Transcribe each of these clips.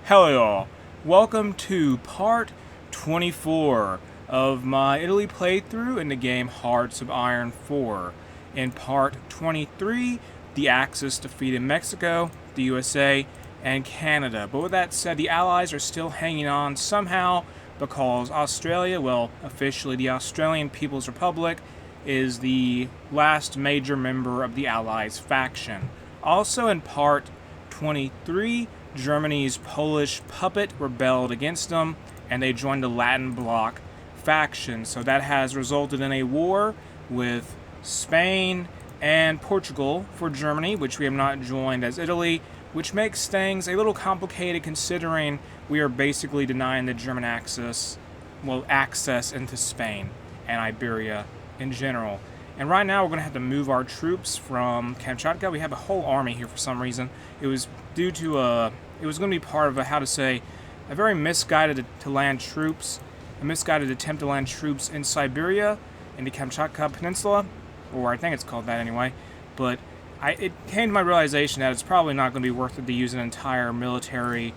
Hello y'all, welcome to part 24 of my Italy playthrough in the game Hearts of Iron 4. In part 23, the Axis defeated Mexico, the USA, and Canada. But with that said, the Allies are still hanging on somehow because Australia, well, officially the Australian People's Republic, is the last major member of the Allies faction. Also in part 23, Germany's Polish puppet rebelled against them, and they joined the Latin Bloc faction. So that has resulted in a war with Spain and Portugal for Germany, which we have not joined as Italy, which makes things a little complicated considering we are basically denying the German access into Spain and Iberia in general. And right now we're going to have to move our troops from Kamchatka. We have a whole army here for some reason. It was due to it was going to be part of a very misguided attempt to land troops in Siberia, in the Kamchatka Peninsula, or I think it's called that anyway. But it came to my realization that it's probably not going to be worth it to use an entire military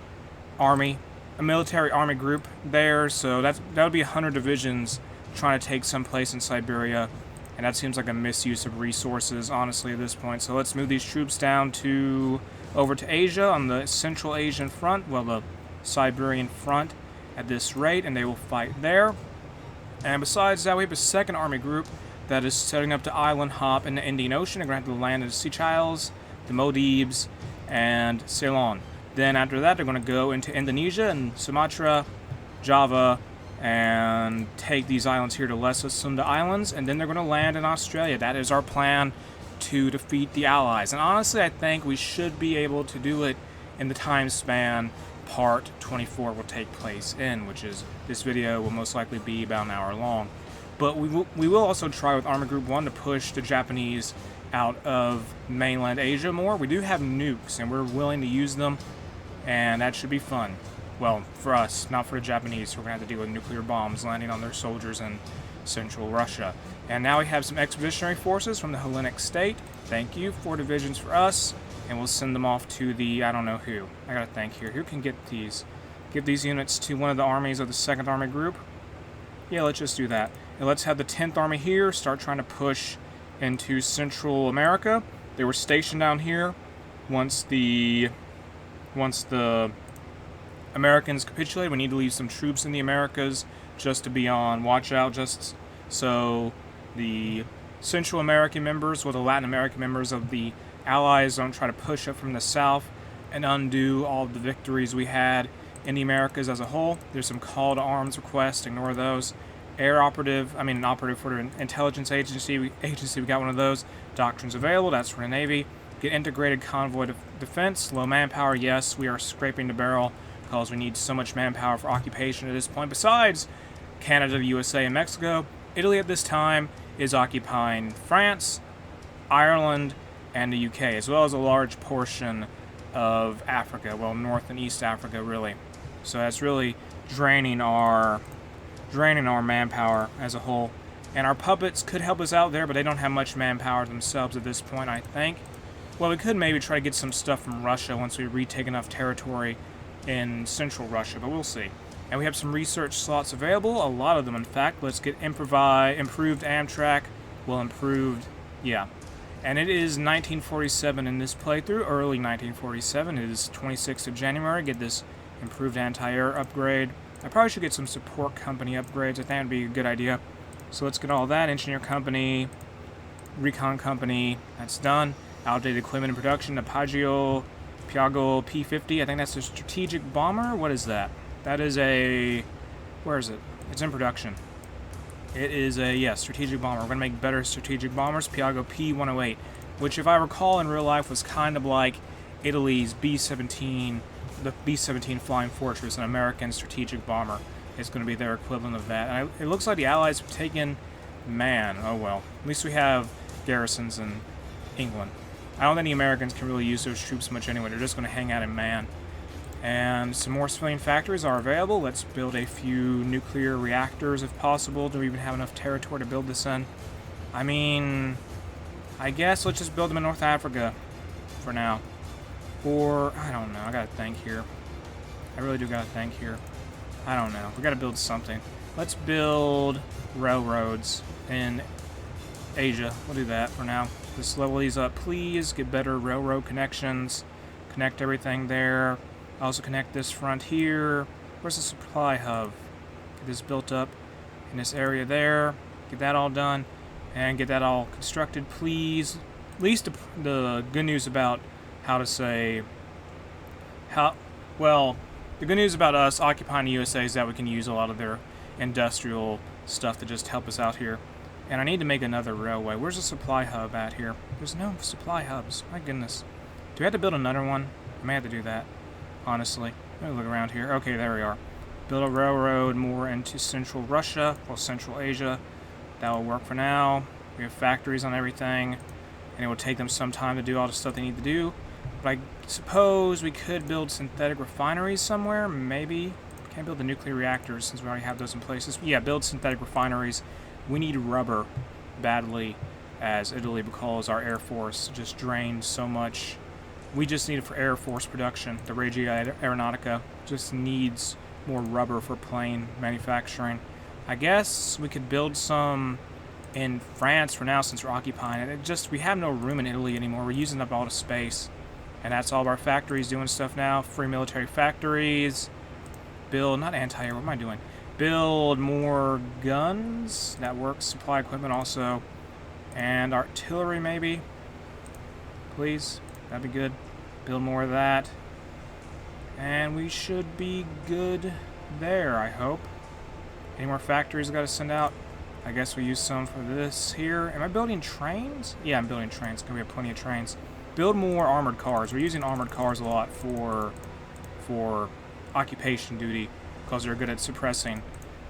army group there. So that would be 100 divisions trying to take some place in Siberia. And that seems like a misuse of resources, honestly, at this point. So let's move these troops down over to Asia on the Central Asian front, the Siberian front at this rate, and they will fight there. And besides that, we have a second army group that is setting up to island hop in the Indian Ocean. They're going to have to land in the Seychelles, the Maldives, and Ceylon. Then after that, they're going to go into Indonesia and Sumatra, Java, and take these islands here to Lesser Sunda Islands, and then they're going to land in Australia. That is our plan to defeat the Allies. And honestly, I think we should be able to do it in the time span part 24 will take place in, which is this video will most likely be about an hour long. But we will also try with Army Group 1 to push the Japanese out of mainland Asia more. We do have nukes, and we're willing to use them, and that should be fun. Well, for us, not for the Japanese, who are going to have to deal with nuclear bombs landing on their soldiers in central Russia. And now we have some expeditionary forces from the Hellenic state. Thank you. 4 divisions for us. And we'll send them off to the, I don't know who. I gotta think here. Who can get these? Give these units to one of the armies of the 2nd Army Group? Yeah, let's just do that. And let's have the 10th Army here start trying to push into Central America. They were stationed down here once the Americans capitulate. We need to leave some troops in the Americas just to be on watch out, just so the Central American members, the Latin American members of the Allies don't try to push up from the south and undo all of the victories we had in the Americas as a whole. There's some call to arms requests, ignore those. An operative for the intelligence agency, we got one of those. Doctrines available, that's for the Navy. Get integrated convoy defense, low manpower, yes, we are scraping the barrel because we need so much manpower for occupation at this point. Besides Canada, the USA, and Mexico, Italy at this time is occupying France, Ireland, and the UK, as well as a large portion of Africa, North and East Africa, really. So that's really draining our manpower as a whole. And our puppets could help us out there, but they don't have much manpower themselves at this point, I think. Well, we could maybe try to get some stuff from Russia once we retake enough territory in central Russia, but we'll see. And we have some research slots available, a lot of them in fact. Let's get improved Amtrak, And it is 1947 in this playthrough, early 1947. It is 26th of January. Get this improved anti-air upgrade. I probably should get some support company upgrades. I think that would be a good idea. So let's get all that. Engineer company, recon company, that's done. Outdated equipment in production, the Piaggio P-50. I think that's a strategic bomber. What is that? That is where is it? It's in production. It is a, strategic bomber. We're going to make better strategic bombers. Piaggio P-108, which if I recall in real life was kind of like Italy's B-17, the B-17 Flying Fortress, an American strategic bomber. It's going to be their equivalent of that. And it looks like the Allies have taken Man. Oh well. At least we have garrisons in England. I don't think the Americans can really use those troops much anyway. They're just going to hang out in Man. And some more civilian factories are available. Let's build a few nuclear reactors if possible. Do we even have enough territory to build this in? I mean, I guess let's just build them in North Africa for now. Or, I don't know, I gotta think here. I really do gotta think here. I don't know. We gotta build something. Let's build railroads in Asia. We'll do that for now. Just level these up, please. Get better railroad connections. Connect everything there. Also connect this front here. Where's the supply hub? Get this built up in this area there. Get that all done. And get that all constructed, please. At least the good news about the good news about us occupying the USA is that we can use a lot of their industrial stuff to just help us out here. And I need to make another railway. Where's the supply hub at here? There's no supply hubs. My goodness. Do we have to build another one? I may have to do that, honestly. Let me look around here. Okay, there we are. Build a railroad more into Central Russia, or Central Asia. That will work for now. We have factories on everything, and it will take them some time to do all the stuff they need to do. But I suppose we could build synthetic refineries somewhere, maybe. Can't build the nuclear reactors since we already have those in places. Yeah, build synthetic refineries. We need rubber badly as Italy because our Air Force just drained so much. We just need it for Air Force production. The Regia Aeronautica just needs more rubber for plane manufacturing. I guess we could build some in France for now since we're occupying it. We have no room in Italy anymore. We're using up all the space. And that's all of our factories doing stuff now. Free military factories. Build, not anti-air, what am I doing? Build more guns. That works. Supply equipment also. And artillery maybe. Please. That'd be good. Build more of that. And we should be good there, I hope. Any more factories I gotta send out? I guess we use some for this here. Am I building trains? Yeah, I'm building trains. Gonna be plenty of trains. Build more armored cars. We're using armored cars a lot for occupation duty because they're good at suppressing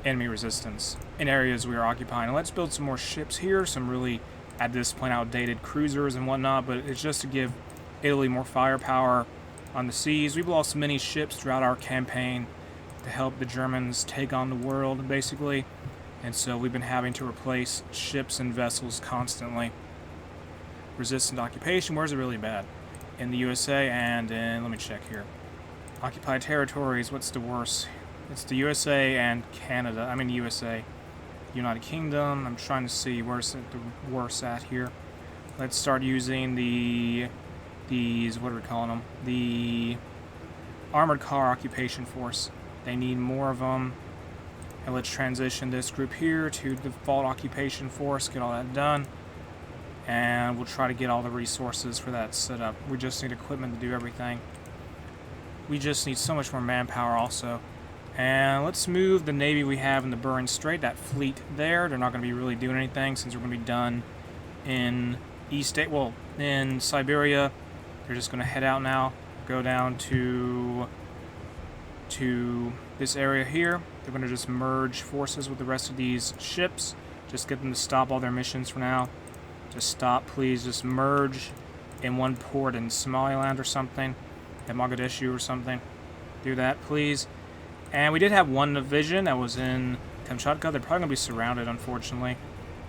enemy resistance in areas we are occupying. And let's build some more ships here, some really, at this point, outdated cruisers and whatnot, but it's just to give Italy more firepower on the seas. We've lost many ships throughout our campaign to help the Germans take on the world, basically. And so we've been having to replace ships and vessels constantly. Resistant occupation, where's it really bad? In the USA and in, let me check here. Occupied territories, what's the worst? It's the USA and Canada. I mean USA. United Kingdom, I'm trying to see where's the worst at here. Let's start using these, what are we calling them? The Armored Car Occupation Force. They need more of them. And let's transition this group here to default occupation force, get all that done. And we'll try to get all the resources for that set up. We just need equipment to do everything. We just need so much more manpower also. And let's move the Navy we have in the Bering Strait, that fleet there. They're not going to be really doing anything since we're going to be done in in Siberia. They're just going to head out now, go down to this area here. They're going to just merge forces with the rest of these ships. Just get them to stop all their missions for now. Just stop, please. Just merge in one port in Somaliland or something. At Mogadishu or something. Do that, please. And we did have one division that was in Kamchatka. They're probably going to be surrounded, unfortunately.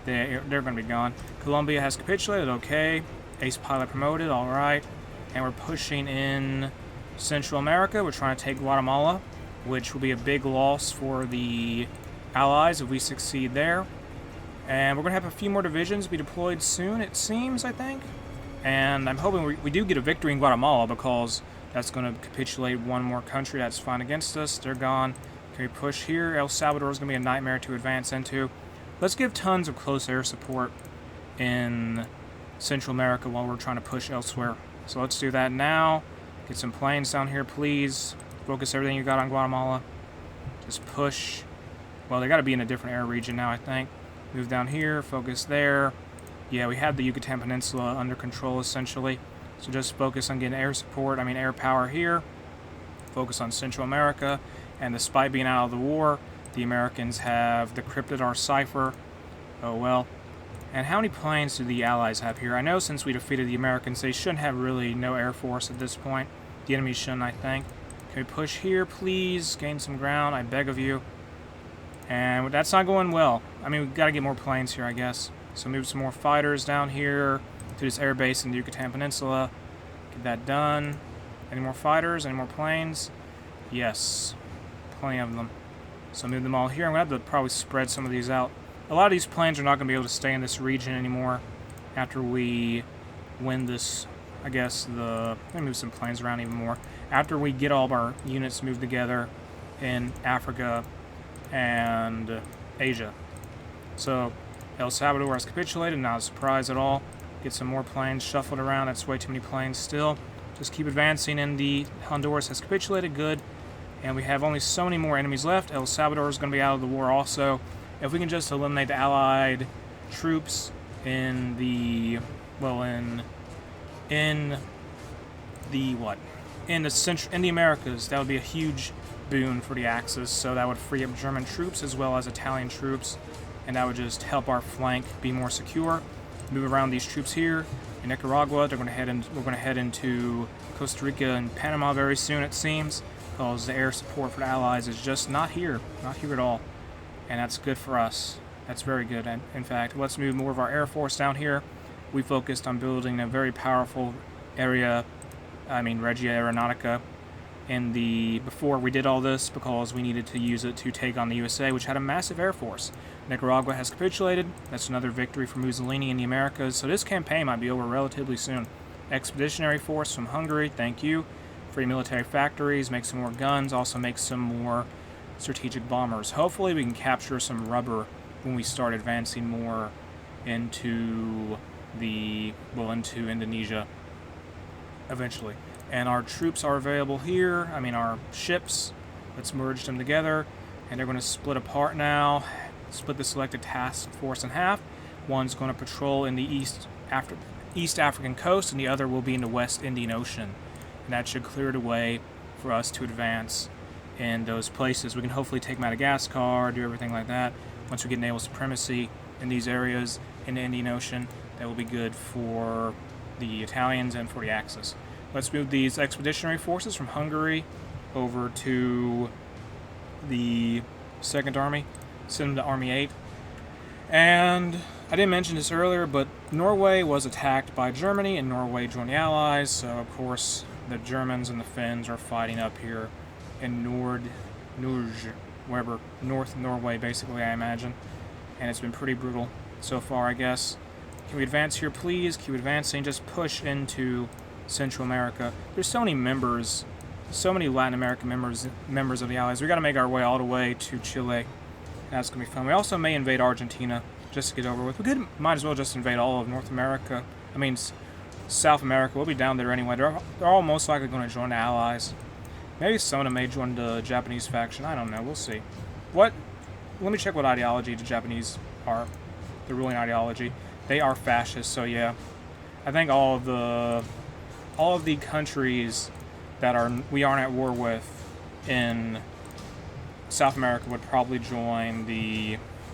They're going to be gone. Colombia has capitulated. Okay. Ace pilot promoted. All right. And we're pushing in Central America. We're trying to take Guatemala, which will be a big loss for the Allies if we succeed there. And we're going to have a few more divisions be deployed soon, it seems, I think. And I'm hoping we do get a victory in Guatemala because that's going to capitulate one more country that's fine against us. They're gone. Can we push here? El Salvador is going to be a nightmare to advance into. Let's give tons of close air support in Central America while we're trying to push elsewhere. So let's do that now. Get some planes down here, please. Focus everything you got on Guatemala. Just push. Well, they got to be in a different air region now, I think. Move down here, focus there. Yeah, we have the Yucatan Peninsula under control, essentially. So just focus on getting air power here. Focus on Central America. And despite being out of the war, the Americans have decrypted our cipher. Oh well. And how many planes do the Allies have here? I know since we defeated the Americans, they shouldn't have really no air force at this point. The enemy shouldn't, I think. Can we push here, please? Gain some ground, I beg of you. And that's not going well. I mean, we've got to get more planes here, I guess. So move some more fighters down here to this air base in the Yucatan Peninsula. Get that done. Any more fighters? Any more planes? Yes. Plenty of them. So move them all here. I'm going to have to probably spread some of these out. A lot of these planes are not going to be able to stay in this region anymore after we win this, I guess, let me move some planes around even more. After we get all of our units moved together in Africa and Asia. So El Salvador has capitulated, not a surprise at all. Get some more planes shuffled around. That's way too many planes still. Just keep advancing. Honduras has capitulated, good. And we have only so many more enemies left. El Salvador is going to be out of the war also. If we can just eliminate the Allied troops in the, well, in the Americas, that would be a huge boon for the Axis. So that would free up German troops as well as Italian troops, and that would just help our flank be more secure. Move around these troops here in Nicaragua. We're going to head into Costa Rica and Panama very soon, it seems, because the air support for the Allies is just not here at all, and that's good for us. That's very good. And in fact, let's move more of our Air Force down here. We focused on building a very powerful Regia Aeronautica before we did all this, because we needed to use it to take on the USA, which had a massive air force. Nicaragua has capitulated. That's another victory for Mussolini in the Americas, so this campaign might be over relatively soon. Expeditionary Force from Hungary, thank you. Free military factories, make some more guns, also make some more strategic bombers. Hopefully we can capture some rubber when we start advancing more into Indonesia eventually. And our troops are available here. Our ships. Let's merge them together. And they're going to split apart now. Split the selected task force in half. One's going to patrol in the East African coast, and the other will be in the West Indian Ocean. And that should clear the way for us to advance in those places. We can hopefully take Madagascar, do everything like that. Once we get naval supremacy in these areas in the Indian Ocean, that will be good for the Italians and for the Axis. Let's move these expeditionary forces from Hungary over to the Second Army. Send them to Army 8. And I didn't mention this earlier, but Norway was attacked by Germany, and Norway joined the Allies. So, of course, the Germans and the Finns are fighting up here in North Norway, basically, I imagine. And it's been pretty brutal so far, I guess. Can we advance here, please? Keep advancing. Just push into Central America. There's so many members, so many Latin American members of the Allies. We got to make our way all the way to Chile. That's going to be fun. We also may invade Argentina just to get over with. Might as well just invade all of North America. South America. We'll be down there anyway. They're all most likely going to join the Allies. Maybe some of them may join the Japanese faction. I don't know. We'll see. Let me check what ideology the Japanese are. The ruling ideology. They are fascist, so yeah. I think all of the countries that we aren't at war with in South America would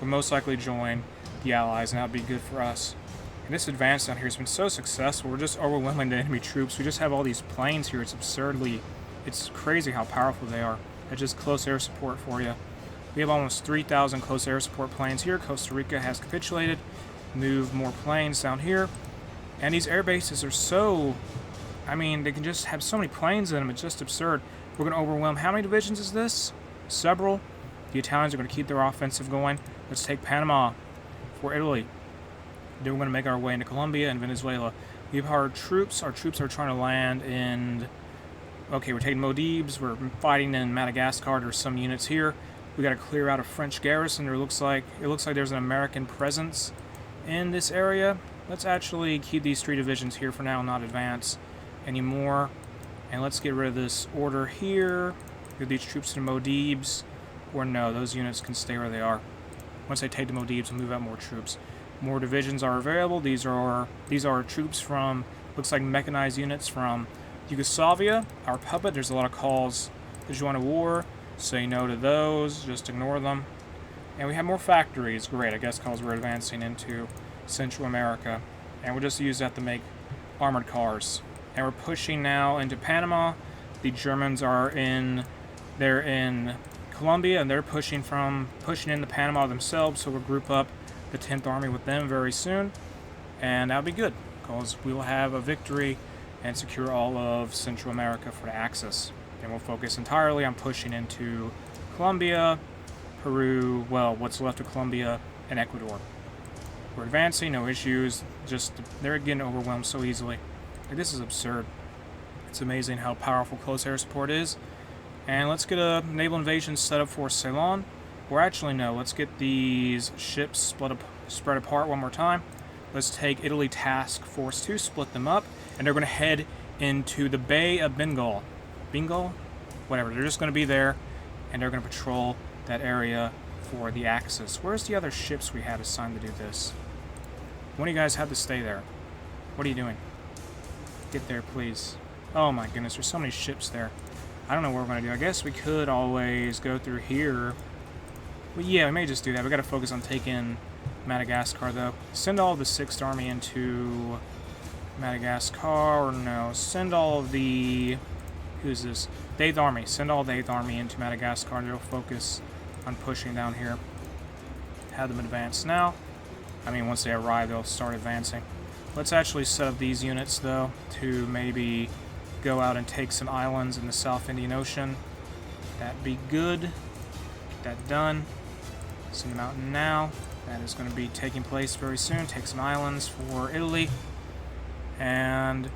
most likely join the Allies, and that would be good for us. And this advance down here has been so successful. We're just overwhelming the enemy troops. We just have all these planes here. It's crazy how powerful they are. That's just close air support for you. We have almost 3,000 close air support planes here. Costa Rica has capitulated. Move more planes down here. And these air bases are so... they can just have so many planes in them. It's just absurd. We're going to overwhelm... How many divisions is this? Several. The Italians are going to keep their offensive going. Let's take Panama for Italy. Then we're going to make our way into Colombia and Venezuela. We have our troops. Our troops are trying to land in... Okay, we're taking Maldives. We're fighting in Madagascar. There's some units here. We got to clear out a French garrison. It looks like there's an American presence in this area. Let's actually keep these 3 divisions here for now, not advance anymore. And let's get rid of this order here. Give these troops to Maldives. Or no, those units can stay where they are. Once they take the Maldives, we'll move out more troops. More divisions are available. These are troops from, looks like mechanized units from Yugoslavia. Our puppet, there's a lot of calls to join a war. Say no to those, just ignore them. And we have more factories. Great, I guess because we're advancing into Central America. And we'll just use that to make armored cars. And we're pushing now into Panama. The Germans they're in Colombia, and they're pushing into Panama themselves, so we'll group up the 10th Army with them very soon. And that'll be good, because we will have a victory and secure all of Central America for the Axis. Then we'll focus entirely on pushing into Colombia, Peru, well, what's left of Colombia, and Ecuador. We're advancing, no issues, just they're getting overwhelmed so easily. Like, this is absurd. It's amazing how powerful close air support is. And let's get a naval invasion set up for Ceylon. Or actually, no, let's get these ships spread apart one more time. Let's take Italy Task Force 2, split them up, and they're going to head into the Bay of Bengal. Bengal? Whatever, they're just going to be there, and they're going to patrol that area for the Axis. Where's the other ships we had assigned to do this? One of you guys had to stay there. What are you doing? Get there, please. Oh my goodness, there's so many ships there. I don't know what we're going to do. I guess we could always go through here. Well, yeah, we may just do that. We got to focus on taking Madagascar, though. Send all of the 6th Army into Madagascar, or no. Send all of the... Who's this? The 8th Army. Send all the 8th Army into Madagascar, and they'll focus on pushing down here. Have them advance now. I mean, once they arrive, they'll start advancing. Let's actually set up these units, though, to maybe go out and take some islands in the South Indian Ocean. That'd be good. Get that done. Send them out now. That is going to be taking place very soon. Take some islands for Italy. And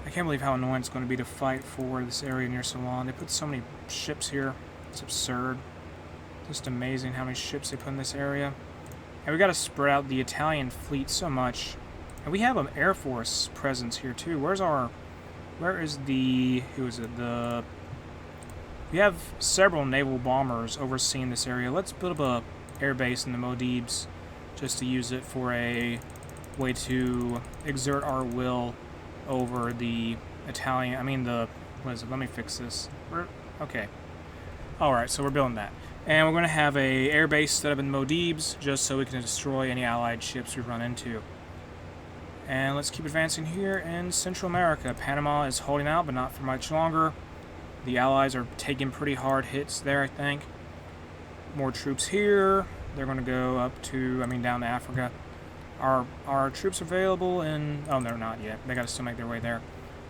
I can't believe how annoying it's going to be to fight for this area near Ceylon. They put so many ships here. It's absurd. Just amazing how many ships they put in this area. And we got to spread out the Italian fleet so much. And we have an Air Force presence here too. Where is the... Who is it? We have several naval bombers overseeing this area. Let's build up a air base in the Maldives just to use it for a way to exert our will over the Italian... I mean what is it? Let me fix this. Okay. Alright, so we're building that. And we're going to have a air base set up in the Maldives just so we can destroy any allied ships we run into. And let's keep advancing here in Central America. Panama is holding out, but not for much longer. The Allies are taking pretty hard hits there, I think. More troops here. They're going to go up to, down to Africa. Our troops available in... Oh, they're not yet. They got to still make their way there.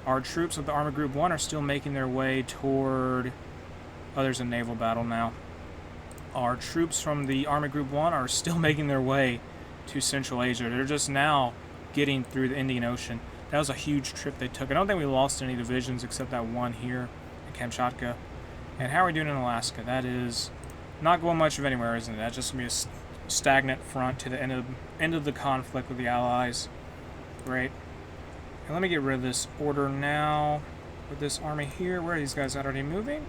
Our troops of the Army Group 1 are still making their way toward... Oh, there's a naval battle now. Our troops from the Army Group 1 are still making their way to Central Asia. They're just now getting through the Indian Ocean. That was a huge trip they took. I don't think we lost any divisions except that one here in Kamchatka. And how are we doing in Alaska? That is not going much of anywhere, isn't it? That's just going to be a stagnant front to the end of the conflict with the Allies. Great. And let me get rid of this order now with this army here. Where are these guys at? Are they moving?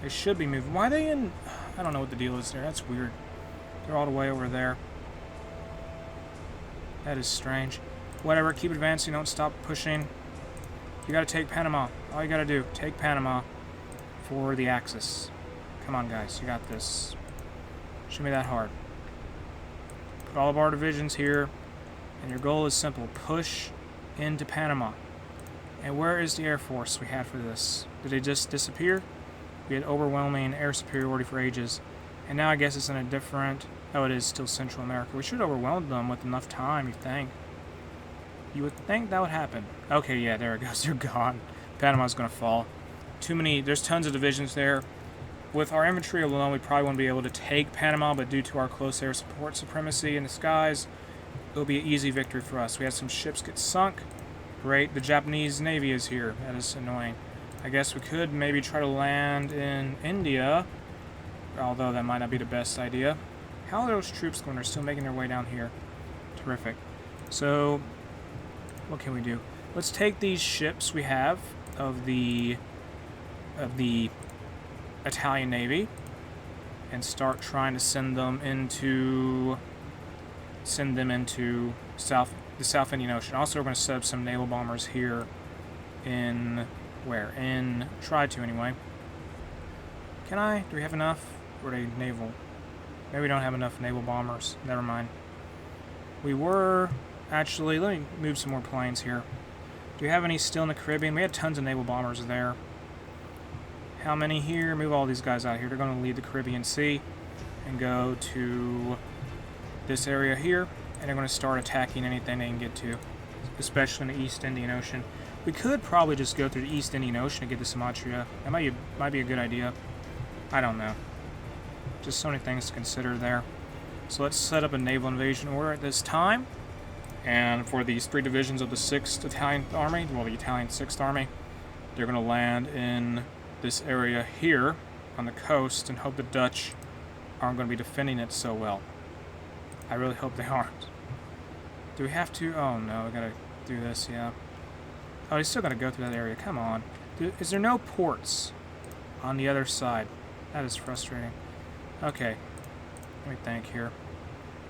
They should be moving. Why are they in... I don't know what the deal is there. That's weird. They're all the way over there. That is strange. Whatever, keep advancing, don't stop pushing. You gotta take Panama. All you gotta do, take Panama for the Axis. Come on, guys, you got this. Shouldn't be that hard. Put all of our divisions here, and your goal is simple. Push into Panama. And where is the Air Force we had for this? Did they just disappear? We had overwhelming air superiority for ages. And now I guess it's in a different... Oh, it is still Central America. We should have overwhelmed them with enough time, you think. You would think that would happen. Okay, yeah, there it goes. They're gone. Panama's going to fall. Too many... There's tons of divisions there. With our infantry alone, we probably won't be able to take Panama, but due to our close air support supremacy in the skies, it'll be an easy victory for us. We had some ships get sunk. Great. The Japanese Navy is here. That is annoying. I guess we could maybe try to land in India, although that might not be the best idea. How are those troops going? They're still making their way down here. Terrific. So, what can we do? Let's take these ships we have of the Italian Navy and start trying to send them into the South Indian Ocean. Also, we're going to set up some naval bombers here in where? Try to anyway. Can I? Do we have enough? Or are they naval? Maybe we don't have enough naval bombers. Never mind. We were actually... Let me move some more planes here. Do we have any still in the Caribbean? We had tons of naval bombers there. How many here? Move all these guys out here. They're going to leave the Caribbean Sea and go to this area here. And they're going to start attacking anything they can get to, especially in the East Indian Ocean. We could probably just go through the East Indian Ocean to get to Sumatra. That might be a good idea. I don't know. Just so many things to consider there. So let's set up a naval invasion order at this time. And for these 3 divisions of the 6th Italian Army, well, the Italian 6th Army, they're going to land in this area here on the coast and hope the Dutch aren't going to be defending it so well. I really hope they aren't. Do we have to? Oh no, we gotta do this, yeah. Oh, he's still gonna go through that area. Come on. Is there no ports on the other side? That is frustrating. Okay. Let me think here.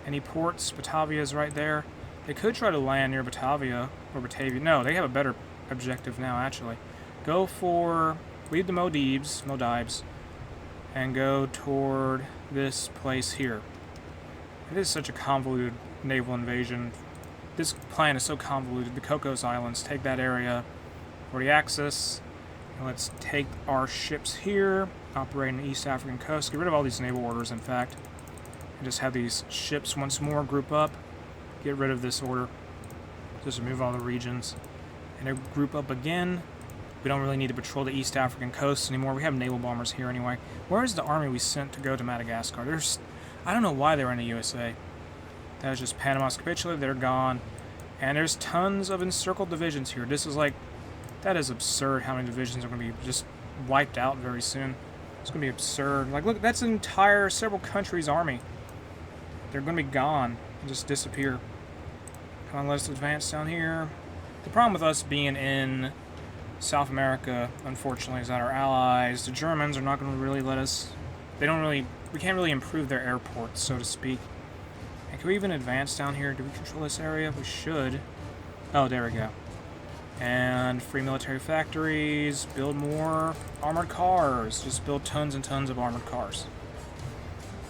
Any ports? Batavia is right there. They could try to land near Batavia or Batavia. No, they have a better objective now, actually. Go for... leave the Maldives, and go toward this place here. It is such a convoluted naval invasion. This plan is so convoluted. The Cocos Islands, take that area for the Axis. And let's take our ships here, operating the East African coast. Get rid of all these naval orders, in fact. And just have these ships once more group up. Get rid of this order. Just remove all the regions. And they group up again. We don't really need to patrol the East African coast anymore. We have naval bombers here anyway. Where is the army we sent to go to Madagascar? I don't know why they were in the USA. That was just Panama's capitulated. They're gone. And there's tons of encircled divisions here. This is like... that is absurd how many divisions are going to be just wiped out very soon. It's going to be absurd. Like, look, that's an entire several countries' army. They're going to be gone and just disappear. Come on, let's advance down here. The problem with us being in South America, unfortunately, is that our allies, the Germans, are not going to really let us... we can't really improve their airports, so to speak. And can we even advance down here? Do we control this area? We should. Oh, there we go. And free military factories, build more armored cars. Just build tons and tons of armored cars.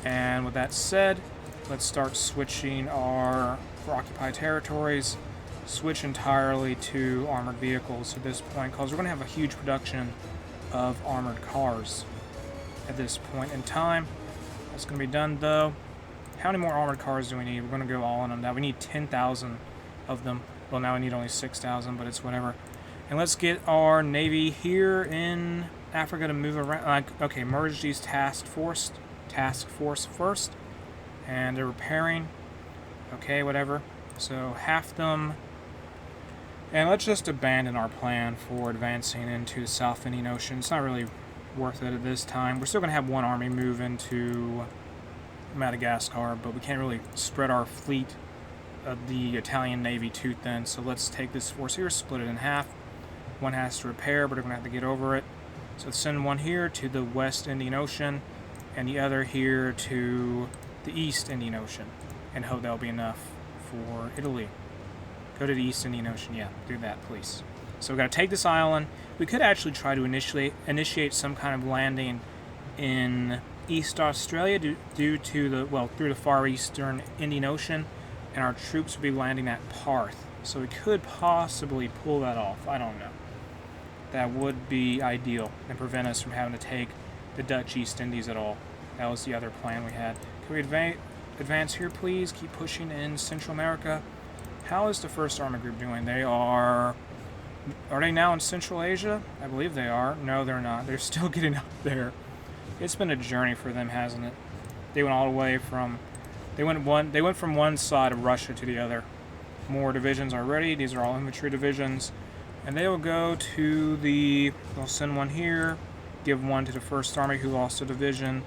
And with that said, let's start switching our, for occupied territories, switch entirely to armored vehicles at this point, because we're going to have a huge production of armored cars at this point in time. That's going to be done, though. How many more armored cars do we need? We're going to go all in on that. We need 10,000 of them. Well, now we need only 6,000, but it's whatever. And let's get our navy here in Africa to move around. Okay, merge these task force first. And they're repairing. Okay, whatever. So half them. And let's just abandon our plan for advancing into the South Indian Ocean. It's not really worth it at this time. We're still going to have one army move into Madagascar, but we can't really spread our fleet of the Italian Navy too thin. So let's take this force here, split it in half. One has to repair, but we're going to have to get over it. So let's send one here to the West Indian Ocean, and the other here to the East Indian Ocean, and hope that'll be enough for Italy. Go to the East Indian Ocean, yeah, do that, please. So we've got to take this island. We could actually try to initiate some kind of landing in East Australia due to the, well, through the far eastern Indian Ocean, and our troops would be landing at Perth. So we could possibly pull that off. I don't know. That would be ideal and prevent us from having to take the Dutch East Indies at all. That was the other plan we had. Can we advance here, please? Keep pushing in Central America. How is the First Army Group doing? They are they now in Central Asia? I believe they are. No, they're not. They're still getting up there. It's been a journey for them, hasn't it? They went all the way from... They went from one side of Russia to the other. More divisions are ready. These are all infantry divisions. And they will go to the... They'll send one here. Give one to the First Army, who lost a division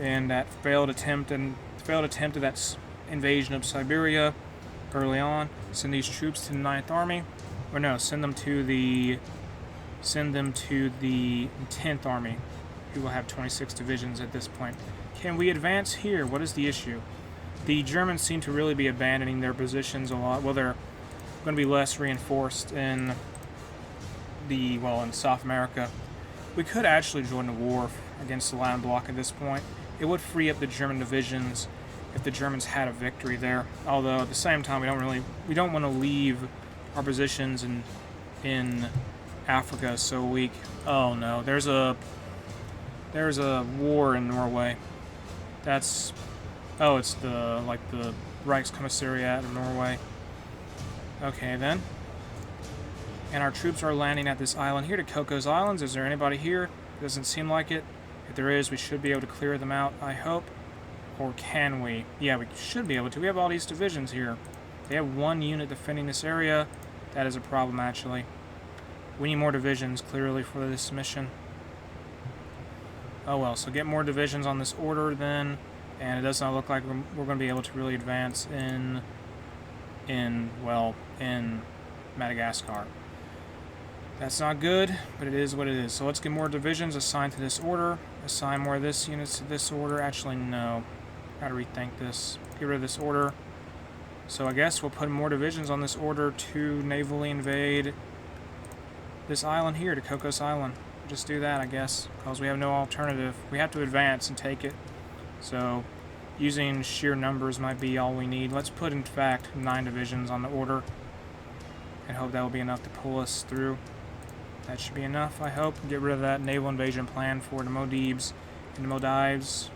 in that failed attempt at that invasion of Siberia early on. Send these troops to the 9th Army. Or no, send them to the 10th Army, who will have 26 divisions at this point. Can we advance here? What is the issue? The Germans seem to really be abandoning their positions a lot. Well, they're going to be less reinforced in in South America. We could actually join the war against the Land Bloc at this point. It would free up the German divisions if the Germans had a victory there. Although at the same time, we don't want to leave our positions in Africa so weak. Oh no, there's a war in Norway. It's the Reichskommissariat of Norway. Okay then. And our troops are landing at this island here, to Coco's Islands. Is there anybody here? Doesn't seem like it. If there is, we should be able to clear them out, I hope. Or can we? Yeah, we should be able to. We have all these divisions here. They have one unit defending this area. That is a problem, actually. We need more divisions, clearly, for this mission. Oh well, so get more divisions on this order, then. And it does not look like we're going to be able to really advance in Madagascar. That's not good, but it is what it is. So let's get more divisions assigned to this order. Assign more of this units to this order. Actually, no. Gotta rethink this. Get rid of this order. So I guess we'll put more divisions on this order to navally invade this island here, to Cocos Island. Just do that, I guess, because we have no alternative. We have to advance and take it. So using sheer numbers might be all we need. Let's put, in fact, 9 divisions on the order and hope that will be enough to pull us through. That should be enough, I hope. Get rid of that naval invasion plan for the Maldives and the Maldives.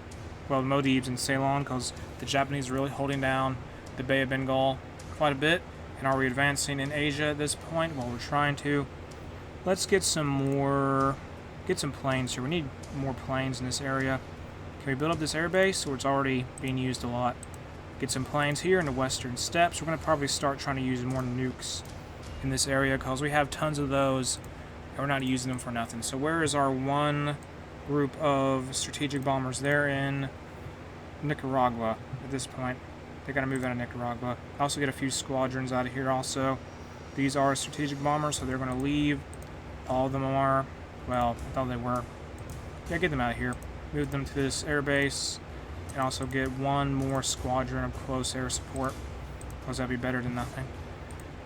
Well, the Maldives and Ceylon, because the Japanese are really holding down the Bay of Bengal quite a bit. And are we advancing in Asia at this point? Well, we're trying to. Let's get some more... Get some planes here. We need more planes in this area. Can we build up this airbase, or it's already being used a lot? Get some planes here in the western steppes. We're going to probably start trying to use more nukes in this area, because we have tons of those, and we're not using them for nothing. So where is our one group of strategic bombers? They're in Nicaragua at this point. They got to move out of Nicaragua. Also get a few squadrons out of here also. These are strategic bombers, so they're going to leave. All of them are. Well, I thought they were. Yeah, get them out of here. Move them to this airbase. And also get one more squadron of close air support, because that'd be better than nothing.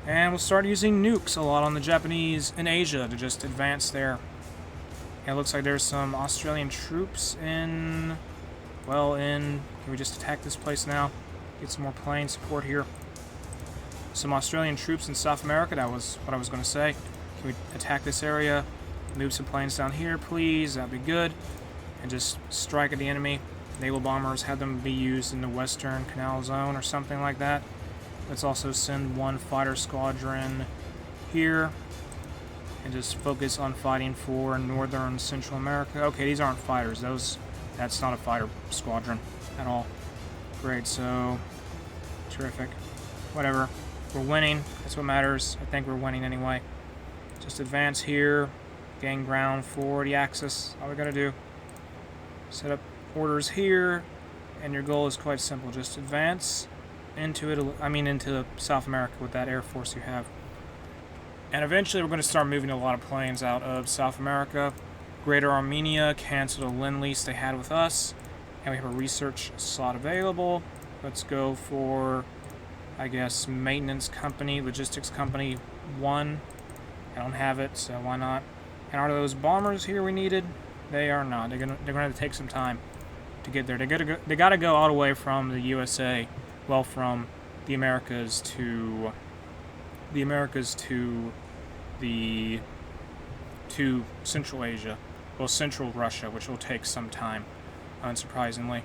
And we'll start using nukes a lot on the Japanese in Asia to just advance there. And it looks like there's some Australian troops in... Well, can we just attack this place now? Get some more plane support here. Some Australian troops in South America, that was what I was going to say. Can we attack this area? Move some planes down here, please. That'd be good. And just strike at the enemy. Naval bombers, have them be used in the Western Canal Zone or something like that. Let's also send one fighter squadron here. And just focus on fighting for Northern Central America. Okay, these aren't fighters. That's not a fighter squadron at all. Great, so... Terrific. Whatever. We're winning. That's what matters. I think we're winning anyway. Just advance here. Gain ground for the Axis. All we gotta do. Set up orders here. And your goal is quite simple. Just advance into into South America with that air force you have. And eventually we're going to start moving a lot of planes out of South America. Greater Armenia canceled a Lend-Lease they had with us. And we have a research slot available. Let's go for, I guess, maintenance company, logistics company 1. I don't have it, so why not? And are those bombers here we needed? They are not. They're gonna have to take some time to get there. They gotta go all the way from the USA, well, from the Americas to Central Asia, well, Central Russia, which will take some time, unsurprisingly.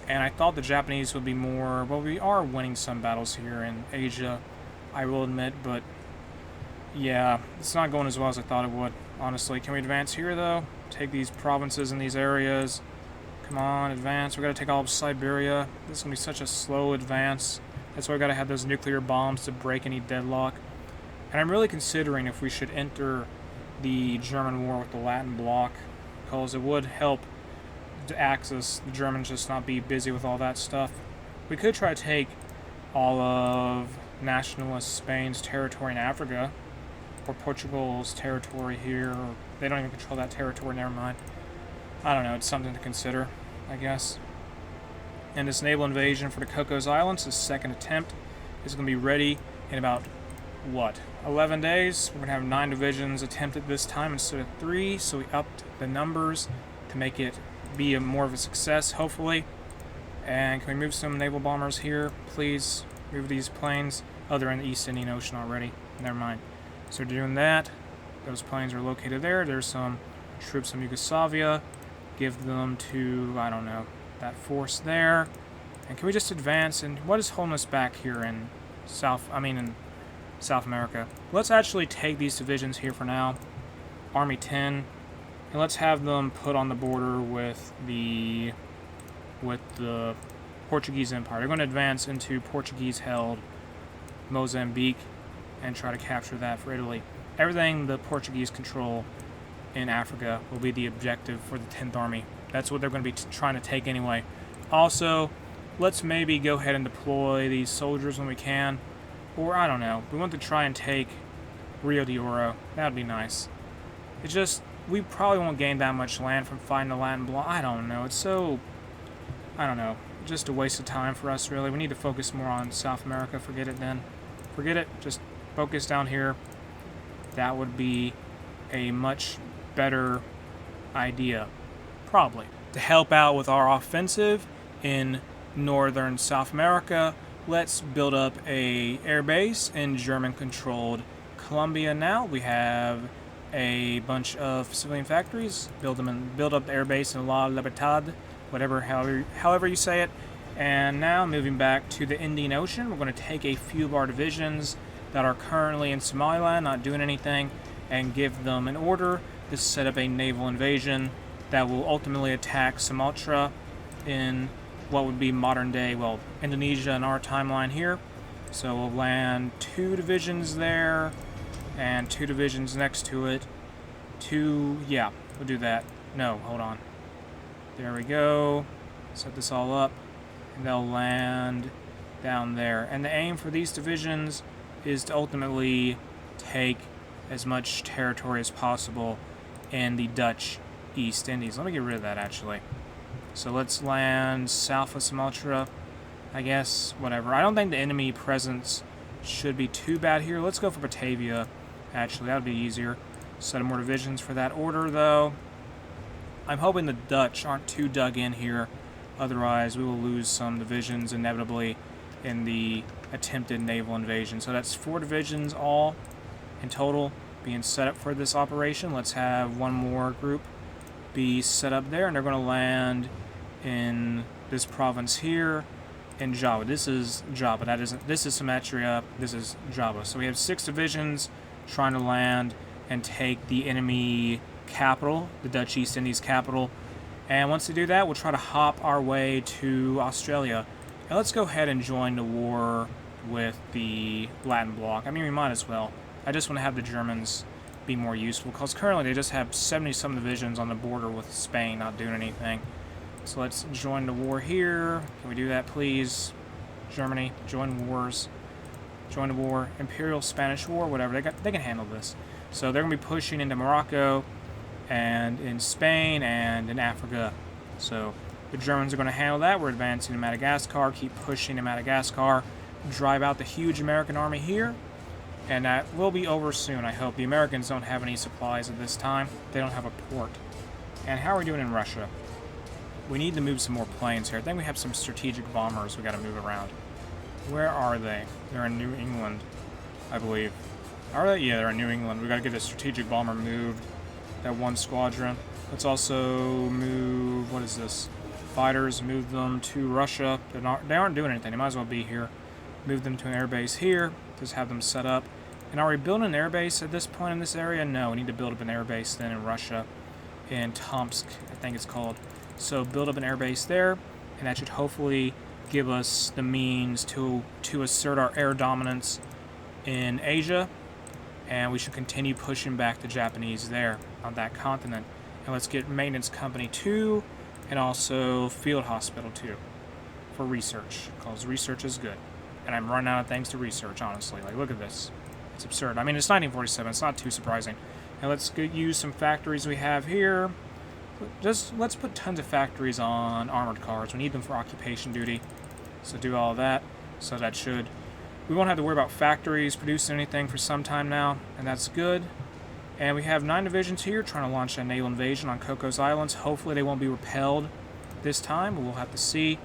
And I thought the Japanese would be more. Well, we are winning some battles here in Asia, I will admit, but yeah, it's not going as well as I thought it would, honestly. Can we advance here, though? Take these provinces and these areas. Come on, advance. We gotta take all of Siberia. This is gonna be such a slow advance. That's why we gotta have those nuclear bombs to break any deadlock. And I'm really considering if we should enter the German war with the Latin Bloc, because it would help the Axis, the Germans, just not be busy with all that stuff. We could try to take all of nationalist Spain's territory in Africa, or Portugal's territory here, or they don't even control that territory, never mind. I don't know, it's something to consider, I guess. And this naval invasion for the Cocos Islands, this second attempt, is going to be ready in about, 11 days? We're going to have 9 divisions attempted this time instead of 3, so we upped the numbers to make it be more of a success, hopefully. And can we move some naval bombers here, please? Move these planes. Oh, they're in the East Indian Ocean already. Never mind. So we're doing that. Those planes are located there. There's some troops from Yugoslavia. Give them to, I don't know, that force there. And can we just advance? And what is holding us back here in South America. Let's actually take these divisions here for now. Army 10. And let's have them put on the border with the Portuguese Empire. They're going to advance into Portuguese-held Mozambique and try to capture that for Italy. Everything the Portuguese control in Africa will be the objective for the 10th Army. That's what they're going to be trying to take anyway. Also, let's maybe go ahead and deploy these soldiers when we can. Or, I don't know, we want to try and take Rio de Oro. That would be nice. It's just, we probably won't gain that much land from fighting the Latin Bloc. I don't know, it's so, I don't know, just a waste of time for us, really. We need to focus more on South America. Forget it then. Forget it, just focus down here. That would be a much better idea, probably. To help out with our offensive in northern South America, let's build up a air base in German-controlled Colombia now. We have a bunch of civilian factories. Build up the air base in La Libertad, however you say it. And now moving back to the Indian Ocean, we're going to take a few of our divisions that are currently in Somaliland, not doing anything, and give them an order to set up a naval invasion that will ultimately attack Sumatra in what would be modern day, well, Indonesia in our timeline here. So we'll land 2 divisions there and 2 divisions next to it. Yeah, we'll do that. No, hold on. There we go. Set this all up, and they'll land down there. And the aim for these divisions is to ultimately take as much territory as possible in the Dutch East Indies. Let me get rid of that, actually. So let's land south of Sumatra, I guess, whatever. I don't think the enemy presence should be too bad here. Let's go for Batavia, actually. That would be easier. Set up more divisions for that order, though. I'm hoping the Dutch aren't too dug in here. Otherwise, we will lose some divisions inevitably in the attempted naval invasion. So that's 4 divisions all in total being set up for this operation. Let's have one more group be set up there, and they're going to land in this province here in Java. This is Java. This is Sumatra. This is Java. So we have 6 divisions trying to land and take the enemy capital, the Dutch East Indies capital. And once they do that, we'll try to hop our way to Australia. And let's go ahead and join the war with the Latin Bloc. I mean, we might as well. I just want to have the Germans be more useful, because currently they just have 70-some divisions on the border with Spain not doing anything. So let's join the war here. Can we do that, please? Germany, join wars. Join the war. Imperial Spanish War, whatever. They can handle this. So they're going to be pushing into Morocco and in Spain and in Africa. So the Germans are going to handle that. We're advancing to Madagascar, keep pushing to Madagascar, drive out the huge American army here. And that will be over soon, I hope. The Americans don't have any supplies at this time. They don't have a port. And how are we doing in Russia? We need to move some more planes here. I think we have some strategic bombers we got to move around. Where are they? They're in New England, I believe. Are they? Yeah, they're in New England. We got to get a strategic bomber moved. That 1 squadron. Let's also move, what is this? Fighters, move them to Russia. They aren't doing anything. They might as well be here. Move them to an airbase here. Just have them set up. And are we building an airbase at this point in this area? No, we need to build up an airbase then in Russia. In Tomsk, I think it's called. So build up an airbase there, and that should hopefully give us the means to assert our air dominance in Asia. And we should continue pushing back the Japanese there on that continent. And let's get Maintenance Company 2 and also Field Hospital 2 for research, because research is good. And I'm running out of things to research, honestly. Like, look at this. It's absurd. I mean, it's 1947. It's not too surprising. And let's use some factories we have here. Let's put tons of factories on armored cars. We need them for occupation duty. So do all of that. So that should... We won't have to worry about factories producing anything for some time now. And that's good. And we have 9 divisions here trying to launch a naval invasion on Cocos Islands. Hopefully they won't be repelled this time. But we'll have to see.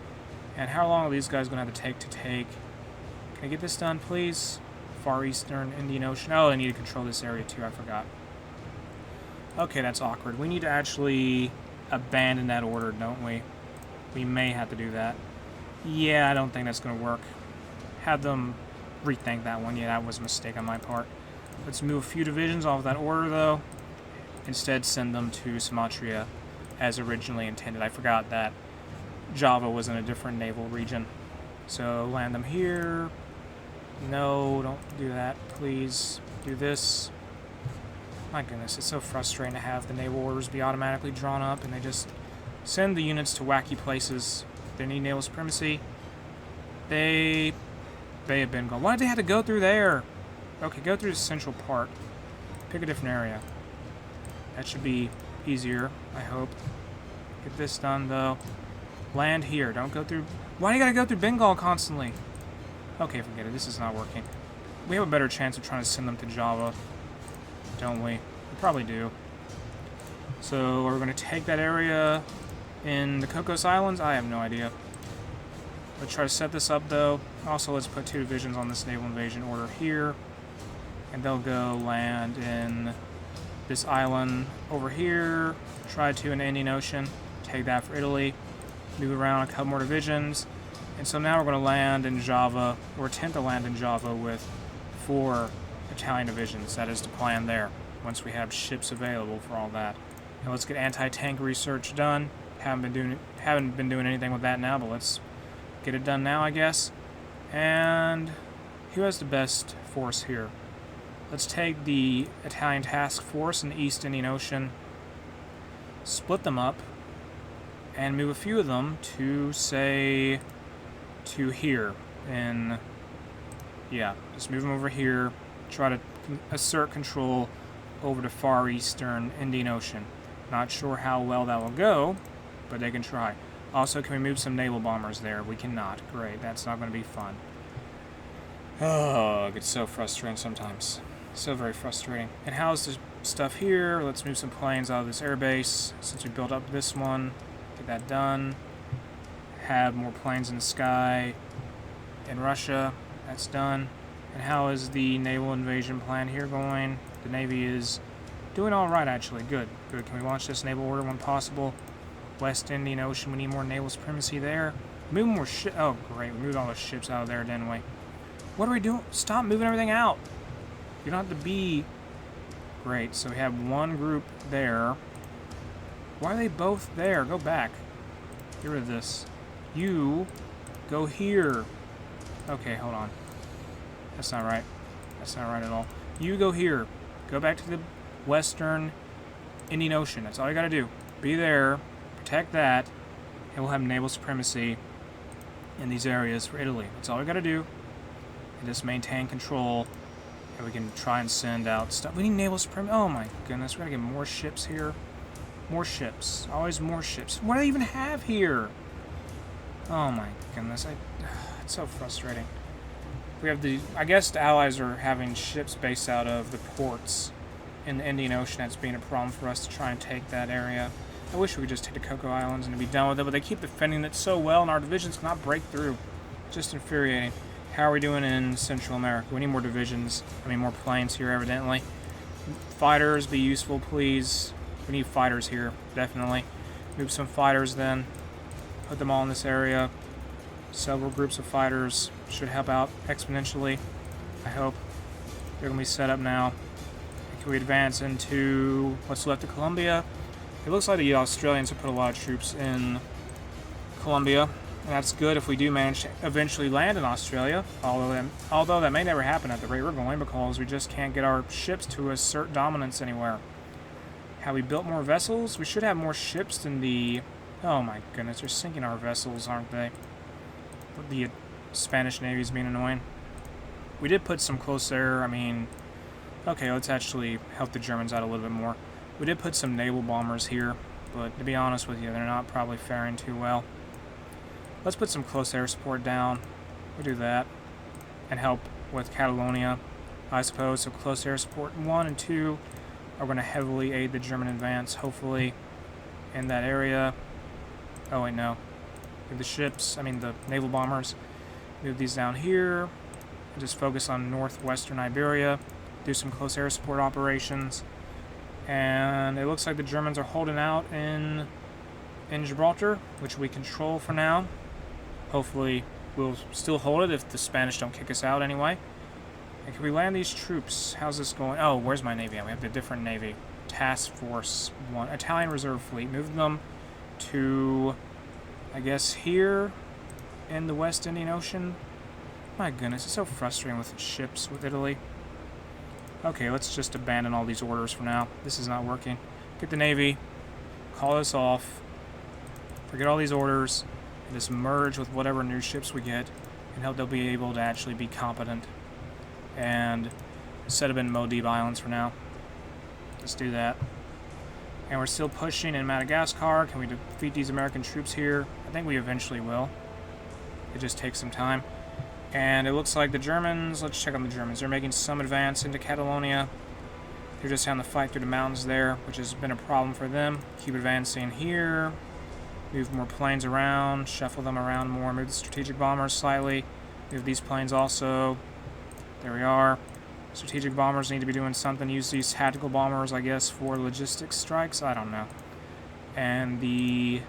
And how long are these guys going to have to take... Can I get this done, please? Far Eastern Indian Ocean. Oh, I need to control this area, too. I forgot. Okay, that's awkward. We need to actually abandon that order, don't we? We may have to do that. Yeah, I don't think that's going to work. Have them rethink that one. Yeah, that was a mistake on my part. Let's move a few divisions off that order, though. Instead, send them to Sumatra as originally intended. I forgot that Java was in a different naval region. So land them here. No, don't do that. Please do this. My goodness, it's so frustrating to have the naval orders be automatically drawn up and they just send the units to wacky places. They need naval supremacy. They have been gone. Why did they have to go through there? Okay, go through the central part. Pick a different area. That should be easier, I hope. Get this done, though. Land here. Don't go through... Why do you gotta go through Bengal constantly? Okay, forget it. This is not working. We have a better chance of trying to send them to Java, don't we? We probably do. So, are we going to take that area in the Cocos Islands? I have no idea. Let's try to set this up, though. Also, let's put 2 divisions on this naval invasion order here. And they'll go land in this island over here. Try to in the Indian Ocean. Take that for Italy. Move around a couple more divisions. And so now we're going to land in Java, or attempt to land in Java with 4 Italian divisions. That is the plan there, once we have ships available for all that. Now let's get anti-tank research done. Haven't been doing anything with that now, but let's get it done now, I guess. And who has the best force here? Let's take the Italian task force in the East Indian Ocean, split them up, and move a few of them to, say, to here. And, yeah, just move them over here. Try to assert control over the far eastern Indian Ocean. Not sure how well that will go, but they can try. Also, can we move some naval bombers there? We cannot. Great, that's not going to be fun. Oh, it gets so frustrating sometimes. So very frustrating. And how's the stuff here? Let's move some planes out of this airbase, since we built up this one. Get that done. Have more planes in the sky in Russia. That's done. And how is the naval invasion plan here going? The Navy is doing all right, actually. Good. Good. Can we launch this naval order when possible? West Indian Ocean, we need more naval supremacy there. Move more ship. Oh, great. We moved all the ships out of there, didn't we? What are we doing? Stop moving everything out. You don't have to be... Great. So we have one group there. Why are they both there? Go back. Get rid of this. You go here. Okay, hold on. That's not right. That's not right at all. You go here. Go back to the Western Indian Ocean. That's all you gotta do. Be there. Protect that. And we'll have naval supremacy in these areas for Italy. That's all we gotta do. And just maintain control. And we can try and send out stuff. We need naval supremacy. Oh my goodness. We're gonna get more ships here. More ships. Always more ships. What do I even have here? Oh my goodness. It's so frustrating. We have the... I guess the Allies are having ships based out of the ports in the Indian Ocean. That's being a problem for us to try and take that area. I wish we could just take the Cocoa Islands and be done with it, but they keep defending it so well and our divisions cannot break through. Just infuriating. How are we doing in Central America? We need more divisions. I mean, more planes here, evidently. Fighters, be useful, please. We need fighters here, definitely. Move some fighters then. Put them all in this area. Several groups of fighters should help out exponentially, I hope. They're going to be set up now. Can we advance into what's left of Colombia? It looks like the Australians have put a lot of troops in Colombia. And that's good if we do manage to eventually land in Australia. Although that may never happen at the rate we're going because we just can't get our ships to assert dominance anywhere. Have we built more vessels? We should have more ships than the... Oh my goodness, they're sinking our vessels, aren't they? The Spanish Navy's being annoying. We did put some close air, I mean... Okay, let's actually help the Germans out a little bit more. We did put some naval bombers here, but to be honest with you, they're not probably faring too well. Let's put some close air support down. We'll do that. And help with Catalonia, I suppose. So close air support 1 and 2 are going to heavily aid the German advance, hopefully, in that area. Oh, wait, no. The ships, I mean the naval bombers, move these down here, and just focus on northwestern Iberia, do some close air support operations, and it looks like the Germans are holding out in Gibraltar, which we control for now. Hopefully we'll still hold it if the Spanish don't kick us out anyway. And can we land these troops? How's this going? Oh, where's my navy? We have the different navy. Task Force 1. Italian Reserve Fleet. Move them to, I guess, here in the West Indian Ocean. My goodness, it's so frustrating with ships with Italy. Okay, let's just abandon all these orders for now. This is not working. Get the navy. Call this off. Forget all these orders. And just merge with whatever new ships we get. And hope they'll be able to actually be competent. And set up in Maldives Islands for now. Let's do that. And we're still pushing in Madagascar. Can we defeat these American troops here? I think we eventually will. It just takes some time. And it looks like the Germans, let's check on the Germans. They're making some advance into Catalonia. They're just having to fight through the mountains there, which has been a problem for them. Keep advancing here. Move more planes around. Shuffle them around more. Move the strategic bombers slightly. Move these planes also. There we are. Strategic bombers need to be doing something. Use these tactical bombers, I guess, for logistics strikes. I don't know. And the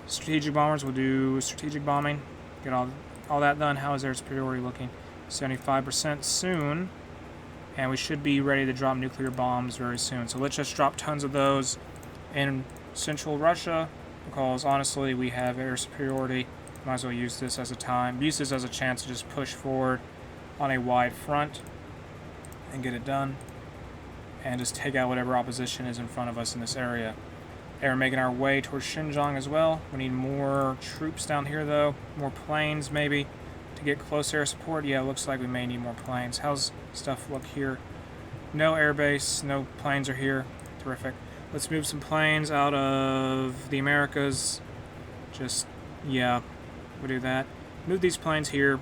strategic bombers will do strategic bombing. Get all that done. How is their superiority looking? 75% soon. And we should be ready to drop nuclear bombs very soon. So let's just drop tons of those in central Russia, because honestly we have air superiority. Might as well use this as a chance to just push forward on a wide front and get it done. And just take out whatever opposition is in front of us in this area. And we're making our way towards Xinjiang as well. We need more troops down here though. More planes maybe to get close air support. Yeah, it looks like we may need more planes. How's stuff look here? No airbase, no planes are here. Terrific. Let's move some planes out of the Americas. Just, yeah, we'll do that. Move these planes here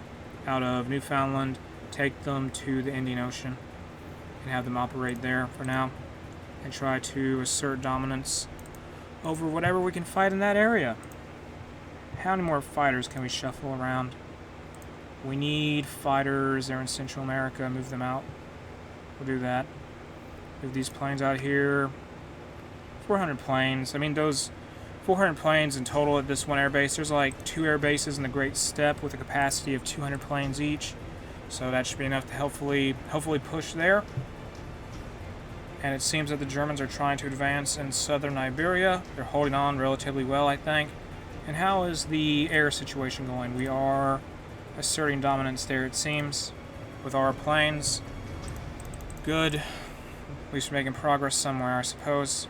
out of Newfoundland. Take them to the Indian Ocean and have them operate there for now. And try to assert dominance over whatever we can fight in that area. How many more fighters can we shuffle around? We need fighters. They're in Central America. Move them out. We'll do that. Move these planes out here. 400 planes. I mean, those 400 planes in total at this one air base. There's like 2 air bases in the Great Steppe with a capacity of 200 planes each. So that should be enough to hopefully push there. And it seems that the Germans are trying to advance in southern Iberia. They're holding on relatively well, I think. And how is the air situation going? We are asserting dominance there, it seems, with our planes. Good. At least we're making progress somewhere, I suppose.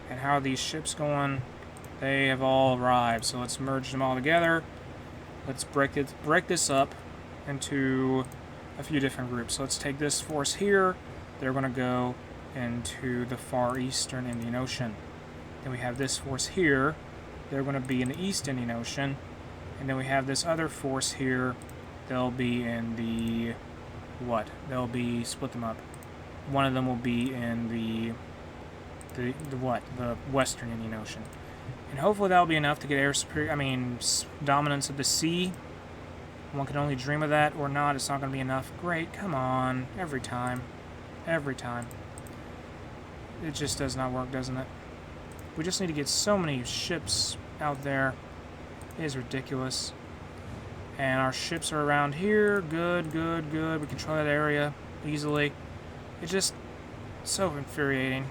And how are these ships going? They have all arrived, so let's merge them all together. Let's break this up into a few different groups. So let's take this force here. They're going to go into the far eastern Indian Ocean. Then we have this force here. They're going to be in the East Indian Ocean. And then we have this other force here. They'll be in the... what? They'll be... split them up. One of them will be in the what? The Western Indian Ocean. And hopefully that'll be enough to get air dominance of the sea. One can only dream of that, or not. It's not going to be enough. Great, come on. Every time. Every time. It just does not work, doesn't it? We just need to get so many ships out there. It is ridiculous. And our ships are around here. Good, good, good. We control that area easily. It's just so infuriating.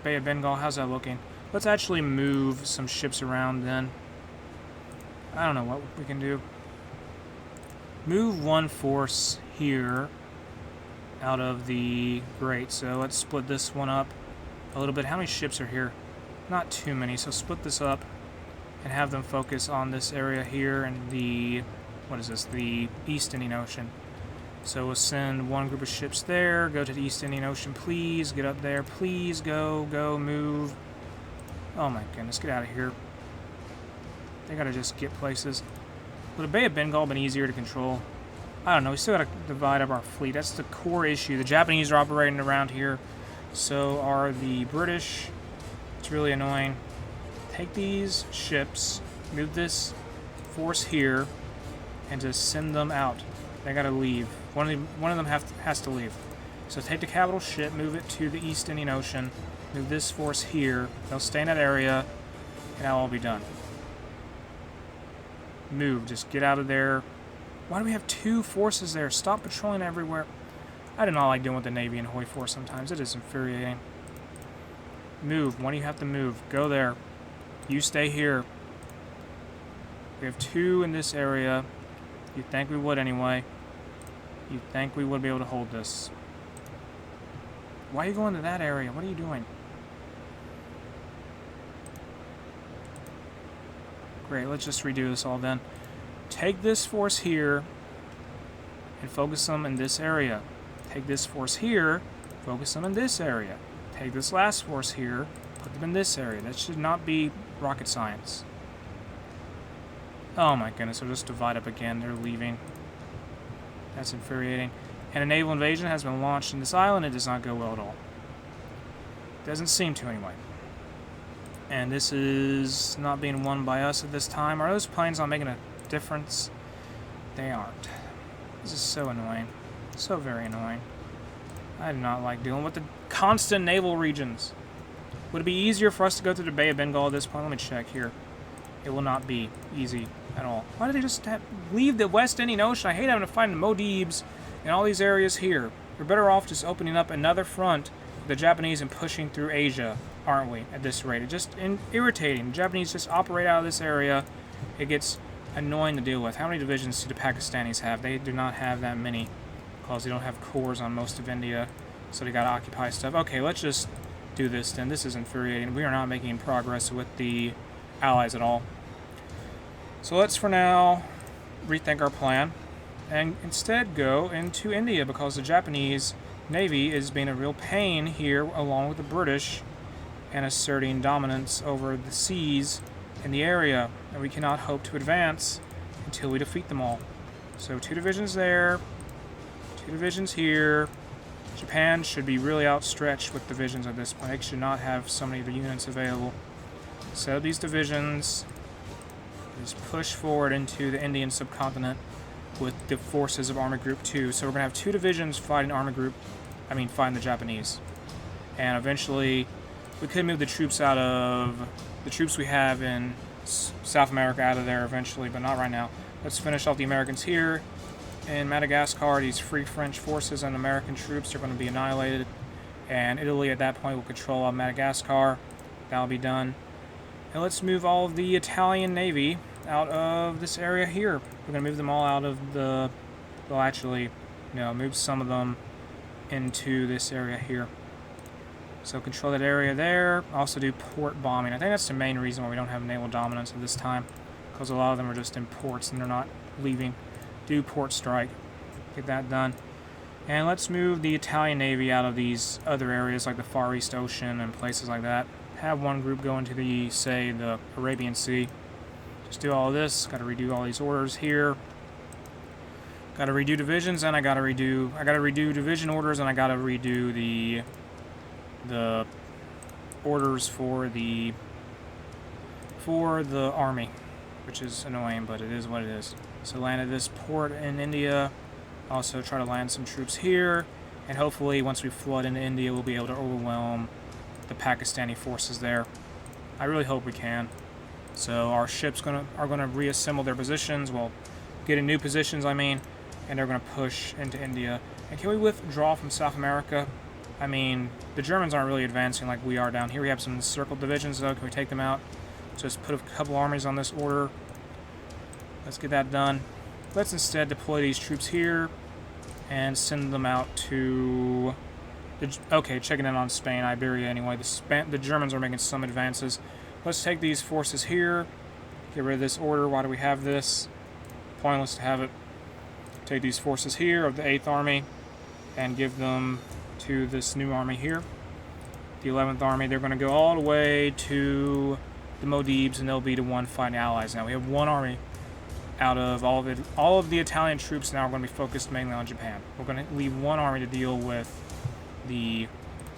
Bay of Bengal, how's that looking? Let's actually move some ships around then. I don't know what we can do. Move one force here out of the... great, so let's split this one up a little bit. How many ships are here? Not too many, so split this up and have them focus on this area here and the... what is this? The East Indian Ocean. So we'll send one group of ships there. Go to the East Indian Ocean, please. Get up there, please. Go, move. Oh my goodness, get out of here. They gotta just get places. Would the Bay of Bengal been easier to control? I don't know. We still gotta divide up our fleet. That's the core issue. The Japanese are operating around here. So are the British. It's really annoying. Take these ships, move this force here, and just send them out. They gotta leave. One of them has to leave. So take the capital ship, move it to the East Indian Ocean, move this force here. They'll stay in that area, and that'll all be done. Move. Just get out of there. Why do we have 2 forces there? Stop patrolling everywhere. I do not like dealing with the Navy and Hoi 4 sometimes. It is infuriating. Move. When do you have to move? Go there. You stay here. We have 2 in this area. You'd think we would anyway. You'd think we would be able to hold this. Why are you going to that area? What are you doing? Great, let's just redo this all then. Take this force here and focus them in this area. Take this force here, focus them in this area. Take this last force here, put them in this area. That should not be rocket science. Oh my goodness, they'll just divide up again. They're leaving. That's infuriating. And a naval invasion has been launched in this island. It does not go well at all. Doesn't seem to anyway. And this is not being won by us at this time. Are those planes not making a difference? They aren't. This is so annoying. So very annoying. I do not like dealing with the constant naval regions. Would it be easier for us to go through the Bay of Bengal at this point? Let me check here. It will not be easy at all. Why do they just leave the West Indian Ocean? I hate having to find the Maldives and all these areas here. We're better off just opening up another front for the Japanese and pushing through Asia, aren't we, at this rate? It's just irritating. The Japanese just operate out of this area. It gets annoying to deal with. How many divisions do the Pakistanis have? They do not have that many because they don't have cores on most of India, so they got to occupy stuff. Okay, let's just do this then. This is infuriating. We are not making progress with the Allies at all. So let's, for now, rethink our plan and instead go into India because the Japanese Navy is being a real pain here along with the British and asserting dominance over the seas in the area, and we cannot hope to advance until we defeat them all. So 2 divisions there, 2 divisions here. Japan should be really outstretched with divisions at this point. They should not have so many of the units available. Set up these divisions, just push forward into the Indian subcontinent with the forces of Army Group 2. So we're going to have 2 divisions fighting fighting the Japanese. And eventually, we could move the troops out of, the troops we have in South America out of there eventually, but not right now. Let's finish off the Americans here. In Madagascar, these Free French forces and American troops are going to be annihilated. And Italy at that point will control all Madagascar. That'll be done. And let's move all of the Italian Navy out of this area here. We're going to move them all out of the... Well, actually, no, move some of them into this area here. So control that area there. Also do port bombing. I think that's the main reason why we don't have naval dominance at this time. Because a lot of them are just in ports and they're not leaving. Do port strike. Get that done. And let's move the Italian Navy out of these other areas like the Far East Ocean and places like that. Have one group go into the, say, the Arabian Sea. Just do all of this. Got to redo all these orders here. Got to redo divisions, and I got to redo division orders, and I got to redo the orders for the army, which is annoying, but it is what it is. So land at this port in India. Also try to land some troops here, and hopefully once we flood into India, we'll be able to overwhelm the Pakistani forces there. I really hope we can. So our ships are gonna reassemble their positions. Well, get in new positions, I mean, and they're gonna push into India. And can we withdraw from South America? I mean, the Germans aren't really advancing like we are down here. We have some encircled divisions, though. Can we take them out? Just put a couple armies on this order. Let's get that done. Let's instead deploy these troops here and send them out to... Okay, checking in on Spain, Iberia anyway. The Germans are making some advances. Let's take these forces here. Get rid of this order. Why do we have this? Pointless to have it. Take these forces here of the 8th Army and give them to this new army here. The 11th Army, they're going to go all the way to the Maldives, and they'll be the one fighting allies. Now we have one army out of all of the Italian troops now are going to be focused mainly on Japan. We're going to leave one army to deal with the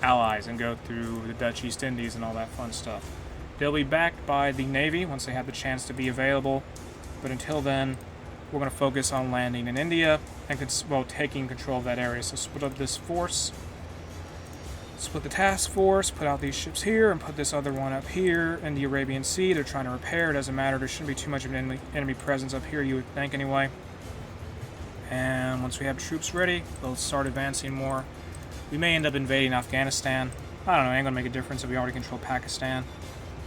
allies and go through the Dutch East Indies and all that fun stuff. They'll be backed by the Navy once they have the chance to be available, but until then, we're going to focus on landing in India and taking control of that area. So split up this force. split the task force, put out these ships here, and put this other one up here in the Arabian Sea. They're trying to repair. It doesn't matter. There shouldn't be too much of an enemy presence up here, you would think, anyway. And once we have troops ready, they'll start advancing more. We may end up invading Afghanistan. I don't know. It ain't going to make a difference if we already control Pakistan.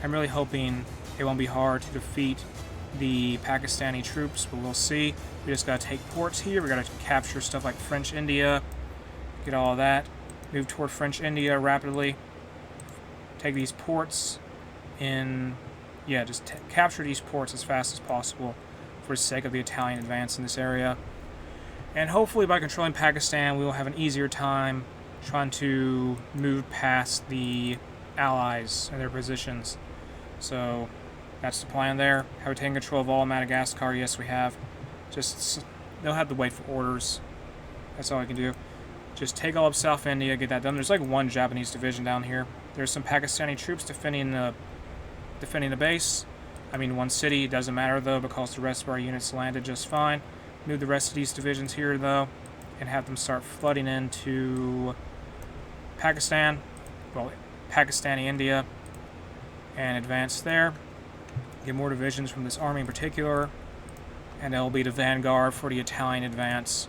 I'm really hoping it won't be hard to defeat the Pakistani troops, but we'll see. We just got to take ports here. We got to capture stuff like French India. Get all of that. Move toward French India rapidly. Take these ports in... Yeah, just capture these ports as fast as possible for the sake of the Italian advance in this area. And hopefully by controlling Pakistan, we will have an easier time trying to move past the Allies and their positions. So that's the plan there. Have we taken control of all of Madagascar? Yes, we have. Just, they'll have to wait for orders. That's all we can do. Just take all of South India, get that done. There's like one Japanese division down here. There's some Pakistani troops defending the base. I mean, one city. It doesn't matter, though, because the rest of our units landed just fine. Move the rest of these divisions here, though, and have them start flooding into Pakistan. Well, Pakistani India. And advance there. Get more divisions from this army in particular. And they'll be the vanguard for the Italian advance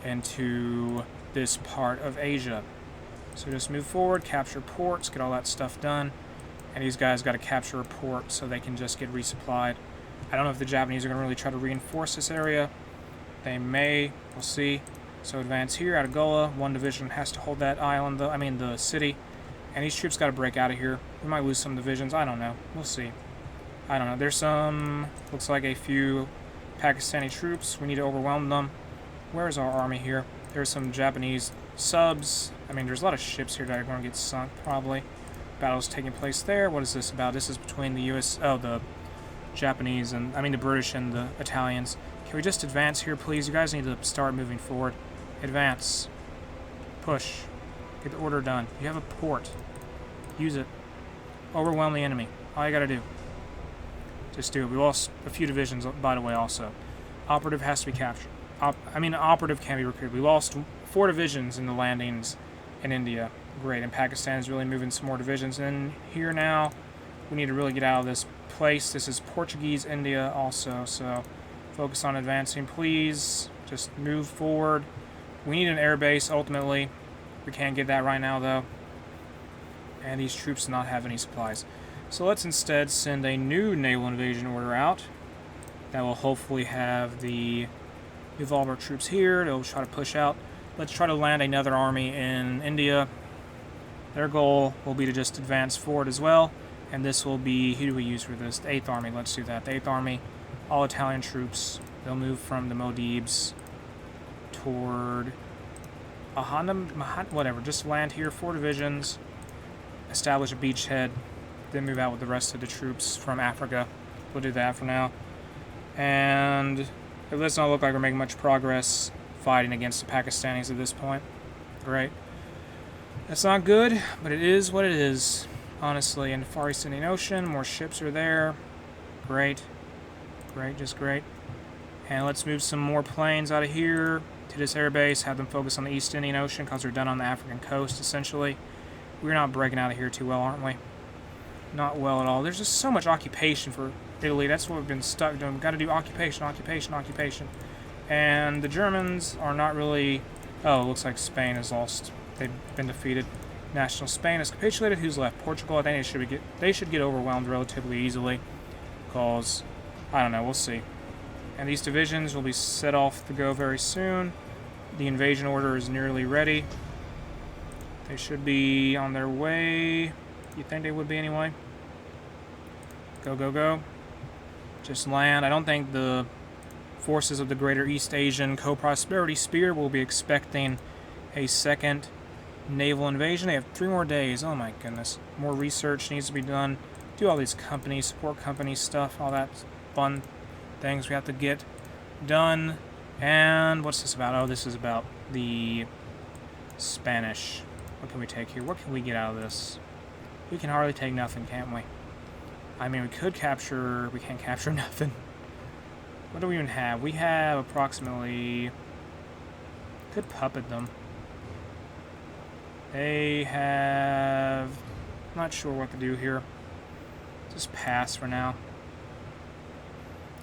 into this part of Asia. So just move forward, capture ports, get all that stuff done. And these guys got to capture a port so they can just get resupplied. I don't know if the Japanese are going to really try to reinforce this area. They may. We'll see. So advance here out of Gola. One division has to hold that island, the city. And these troops got to break out of here. We might lose some divisions. I don't know. We'll see. I don't know. There's some... Looks like a few Pakistani troops. We need to overwhelm them. Where's our army here? There's some Japanese subs. I mean, there's a lot of ships here that are going to get sunk, probably. Battle's taking place there. What is this about? This is between the the Japanese and... I mean, the British and the Italians. Can we just advance here, please? You guys need to start moving forward. Advance. Push. Get the order done. You have a port. Use it. Overwhelm the enemy. All you gotta do. Just do it. We lost a few divisions, by the way, also. Operative has to be captured. Operative can be recruited. We lost 4 divisions in the landings in India. Great. And Pakistan is really moving some more divisions in here now. We need to really get out of this place. This is Portuguese India also, so focus on advancing, please. Just move forward. We need an air base, ultimately. We can't get that right now, though. And these troops do not have any supplies. So let's instead send a new naval invasion order out. That will hopefully have move all of our troops here. They'll try to push out. Let's try to land another army in India. Their goal will be to just advance forward as well. And this will be, who do we use for this? The 8th Army. Let's do that. The 8th Army, all Italian troops. They'll move from the Maldives toward whatever. Just land here, 4 divisions. Establish a beachhead. Then move out with the rest of the troops from Africa. We'll do that for now. And it does not look like we're making much progress fighting against the Pakistanis at this point. Great. That's not good, but it is what it is. Honestly, in the Far East Indian Ocean, more ships are there. Great. Great, just great. And let's move some more planes out of here to this airbase, have them focus on the East Indian Ocean because they're done on the African coast, essentially. We're not breaking out of here too well, aren't we? Not well at all. There's just so much occupation for Italy. That's what we've been stuck doing. We've got to do occupation, occupation, occupation. And the Germans are not really... Oh, it looks like Spain has lost. They've been defeated. National Spain has capitulated. Who's left? Portugal. I think they should get overwhelmed relatively easily. Because, I don't know, we'll see. And these divisions will be set off to go very soon. The invasion order is nearly ready. They should be on their way. You think they would be anyway? Go, go, go. Just land. I don't think the forces of the Greater East Asian Co-Prosperity Sphere will be expecting a second naval invasion. They have 3 more days. Oh my goodness. More research needs to be done. Do all these companies, support company stuff, all that fun things we have to get done. And what's this about? Oh, this is about the Spanish. What can we take here? What can we get out of this? We can hardly take nothing, can't we? I mean, we could capture... We can't capture nothing. What do we even have? We have approximately... Could puppet them. They have... I'm not sure what to do here. Just pass for now.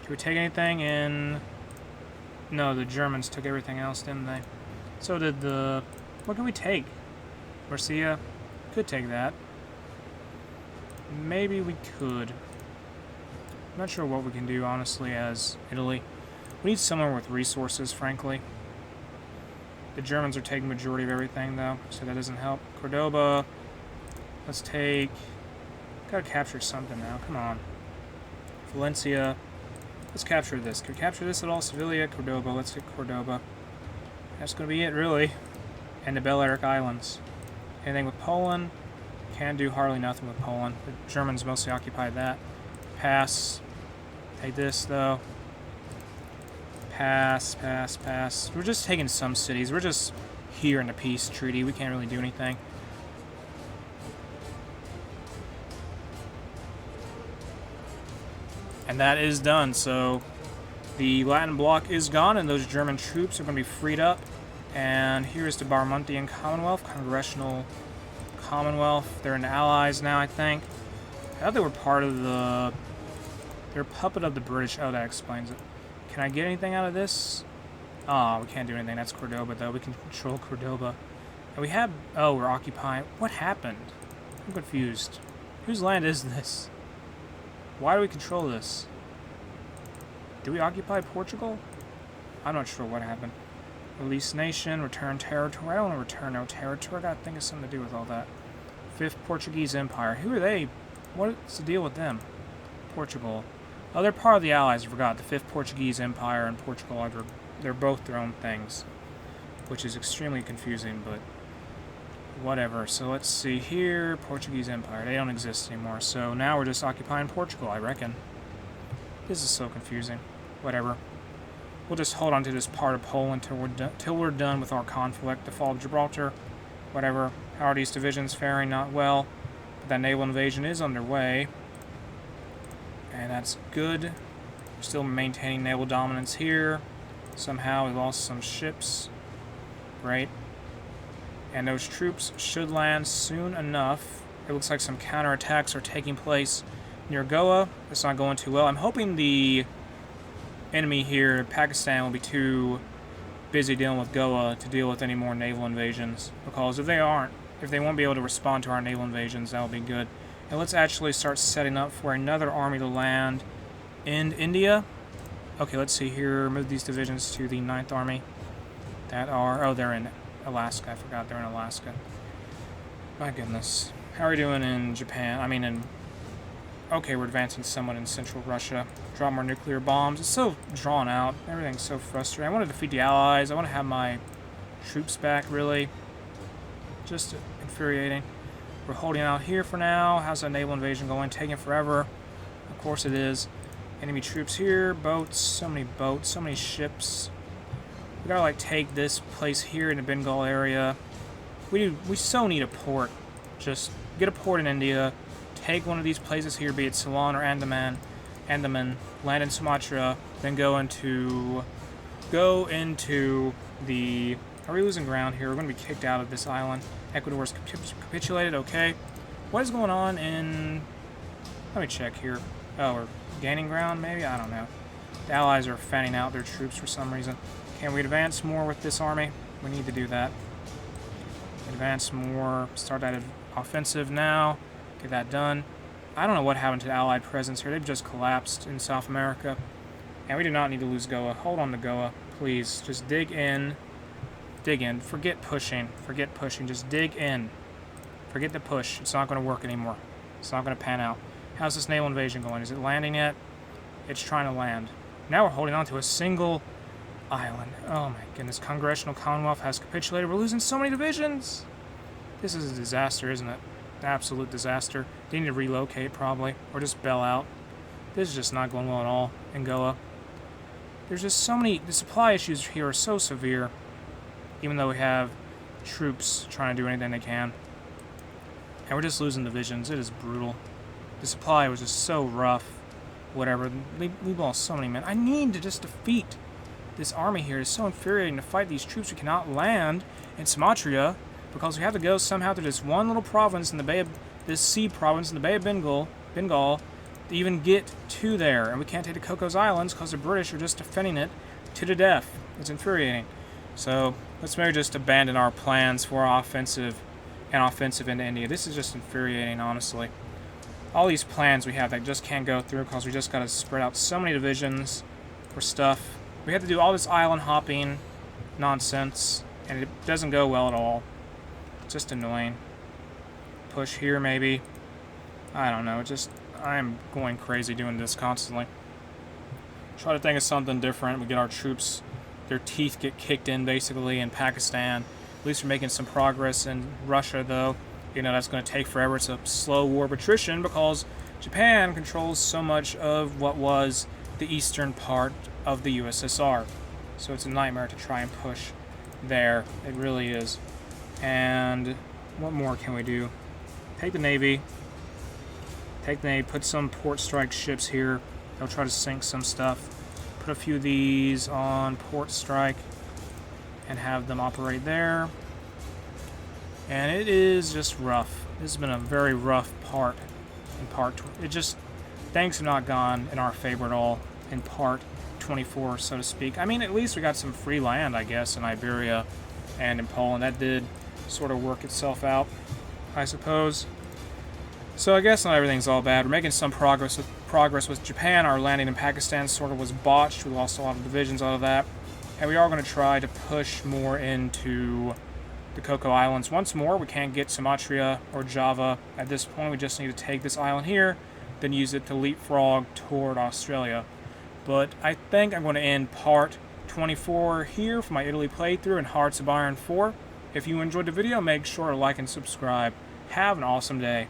Can we take anything in... No, the Germans took everything else, didn't they? So did the... What can we take? Murcia? Could take that. Maybe we could. I'm not sure what we can do, honestly, as Italy. We need somewhere with resources, frankly. The Germans are taking majority of everything, though, so that doesn't help. Cordoba. Let's take... Gotta capture something now. Come on. Valencia. Let's capture this. Can we capture this at all? Sevilla, Cordoba. Let's get Cordoba. That's going to be it, really. And the Balearic Islands. Anything with Poland? Can't do hardly nothing with Poland. The Germans mostly occupied that. Pass. Take this, though. Pass, pass, pass. We're just taking some cities. We're just here in the peace treaty. We can't really do anything. And that is done, so the Latin bloc is gone, and those German troops are going to be freed up. And here's the Barmontian Commonwealth, Congressional Commonwealth. They're in the Allies now, I think. I thought they were part of the... They're a puppet of the British. Oh, that explains it. Can I get anything out of this? Oh, we can't do anything. That's Cordoba, though. We can control Cordoba. And we have... Oh, we're occupying... What happened? I'm confused. Whose land is this? Why do we control this? Do we occupy Portugal? I'm not sure what happened. Release nation, return territory. I don't want to return no territory. I gotta think of something to do with all that. Fifth Portuguese Empire. Who are they? What's the deal with them? Portugal. Oh, they're part of the Allies. I forgot. The Fifth Portuguese Empire and Portugal, they're both their own things. Which is extremely confusing, but whatever. So let's see here. Portuguese Empire. They don't exist anymore. So now we're just occupying Portugal, I reckon. This is so confusing. Whatever. We'll just hold on to this part of Poland till we're done with our conflict. The fall of Gibraltar. Whatever. How are these divisions faring? Not well. But that naval invasion is underway. And that's good. We're still maintaining naval dominance here. Somehow we lost some ships. Great. And those troops should land soon enough. It looks like some counterattacks are taking place near Goa. It's not going too well. I'm hoping the enemy here, Pakistan, will be too busy dealing with Goa to deal with any more naval invasions. Because if they won't be able to respond to our naval invasions, that'll be good. And let's actually start setting up for another army to land in India. Okay, let's see here. Move these divisions to the 9th Army. Oh, they're in Alaska. I forgot they're in Alaska. My goodness. How are we doing in Japan? Okay, we're advancing somewhat in central Russia. Drop more nuclear bombs. It's so drawn out. Everything's so frustrating. I want to defeat the Allies. I want to have my troops back, really. Just infuriating. We're holding out here for now. How's that naval invasion going? Taking forever. Of course it is. Enemy troops here. Boats. So many ships. We gotta, take this place here in the Bengal area. We so need a port. Just get a port in India. Take one of these places here, be it Ceylon or Andaman, land in Sumatra, then go into the... Are we losing ground here? We're going to be kicked out of this island. Ecuador's capitulated, okay. What is going on in... Let me check here. Oh, we're gaining ground, maybe? I don't know. The Allies are fanning out their troops for some reason. Can we advance more with this army? We need to do that. Advance more. Start that offensive now. Get that done. I don't know what happened to the Allied presence here. They've just collapsed in South America. And we do not need to lose Goa. Hold on to Goa, please. Just dig in. Dig in. Forget pushing. Forget pushing. Just dig in. Forget the push. It's not going to work anymore. It's not going to pan out. How's this naval invasion going? Is it landing yet? It's trying to land. Now we're holding on to a single island. Oh my goodness. Congressional Commonwealth has capitulated. We're losing so many divisions. This is a disaster, isn't it? Absolute disaster. They need to relocate, probably. Or just bail out. This is just not going well at all in Goa. There's just so many... The supply issues here are so severe. Even though we have troops trying to do anything they can. And we're just losing divisions. It is brutal. The supply was just so rough. Whatever. We lost so many men. I need to just defeat this army here. It's so infuriating to fight these troops. We cannot land in Sumatra because we have to go somehow through this one little province in the Bay of, this sea province in the Bay of Bengal, to even get to there. And we can't take the Cocos Islands because the British are just defending it to the death. It's infuriating. So let's maybe just abandon our plans for our offensive into India. This is just infuriating, honestly. All these plans we have that just can't go through because we just got to spread out so many divisions for stuff. We have to do all this island hopping nonsense, and it doesn't go well at all. It's just annoying. Push here, maybe. I don't know. I'm going crazy doing this constantly. Try to think of something different. We get our troops, their teeth get kicked in, basically, in Pakistan. At least we're making some progress in Russia, though. You know, that's going to take forever. It's a slow war of attrition because Japan controls so much of what was the eastern part of the USSR. So it's a nightmare to try and push there. It really is. And what more can we do? Take the Navy. Put some port strike ships here. They'll try to sink some stuff. Put a few of these on port strike and have them operate there. And it is just rough. This has been a very rough part in part. Things have not gone in our favor at all in part 24, so to speak. I mean, at least we got some free land, I guess, in Iberia and in Poland. That did sort of work itself out, I suppose. So I guess not everything's all bad. We're making some progress with Japan. Our landing in Pakistan sort of was botched. We lost a lot of divisions out of that. And we are going to try to push more into the Coco Islands once more. We can't get Sumatra or Java at this point. We just need to take this island here, then use it to leapfrog toward Australia. But I think I'm going to end part 24 here for my Italy playthrough in Hearts of Iron 4. If you enjoyed the video, make sure to like and subscribe. Have an awesome day.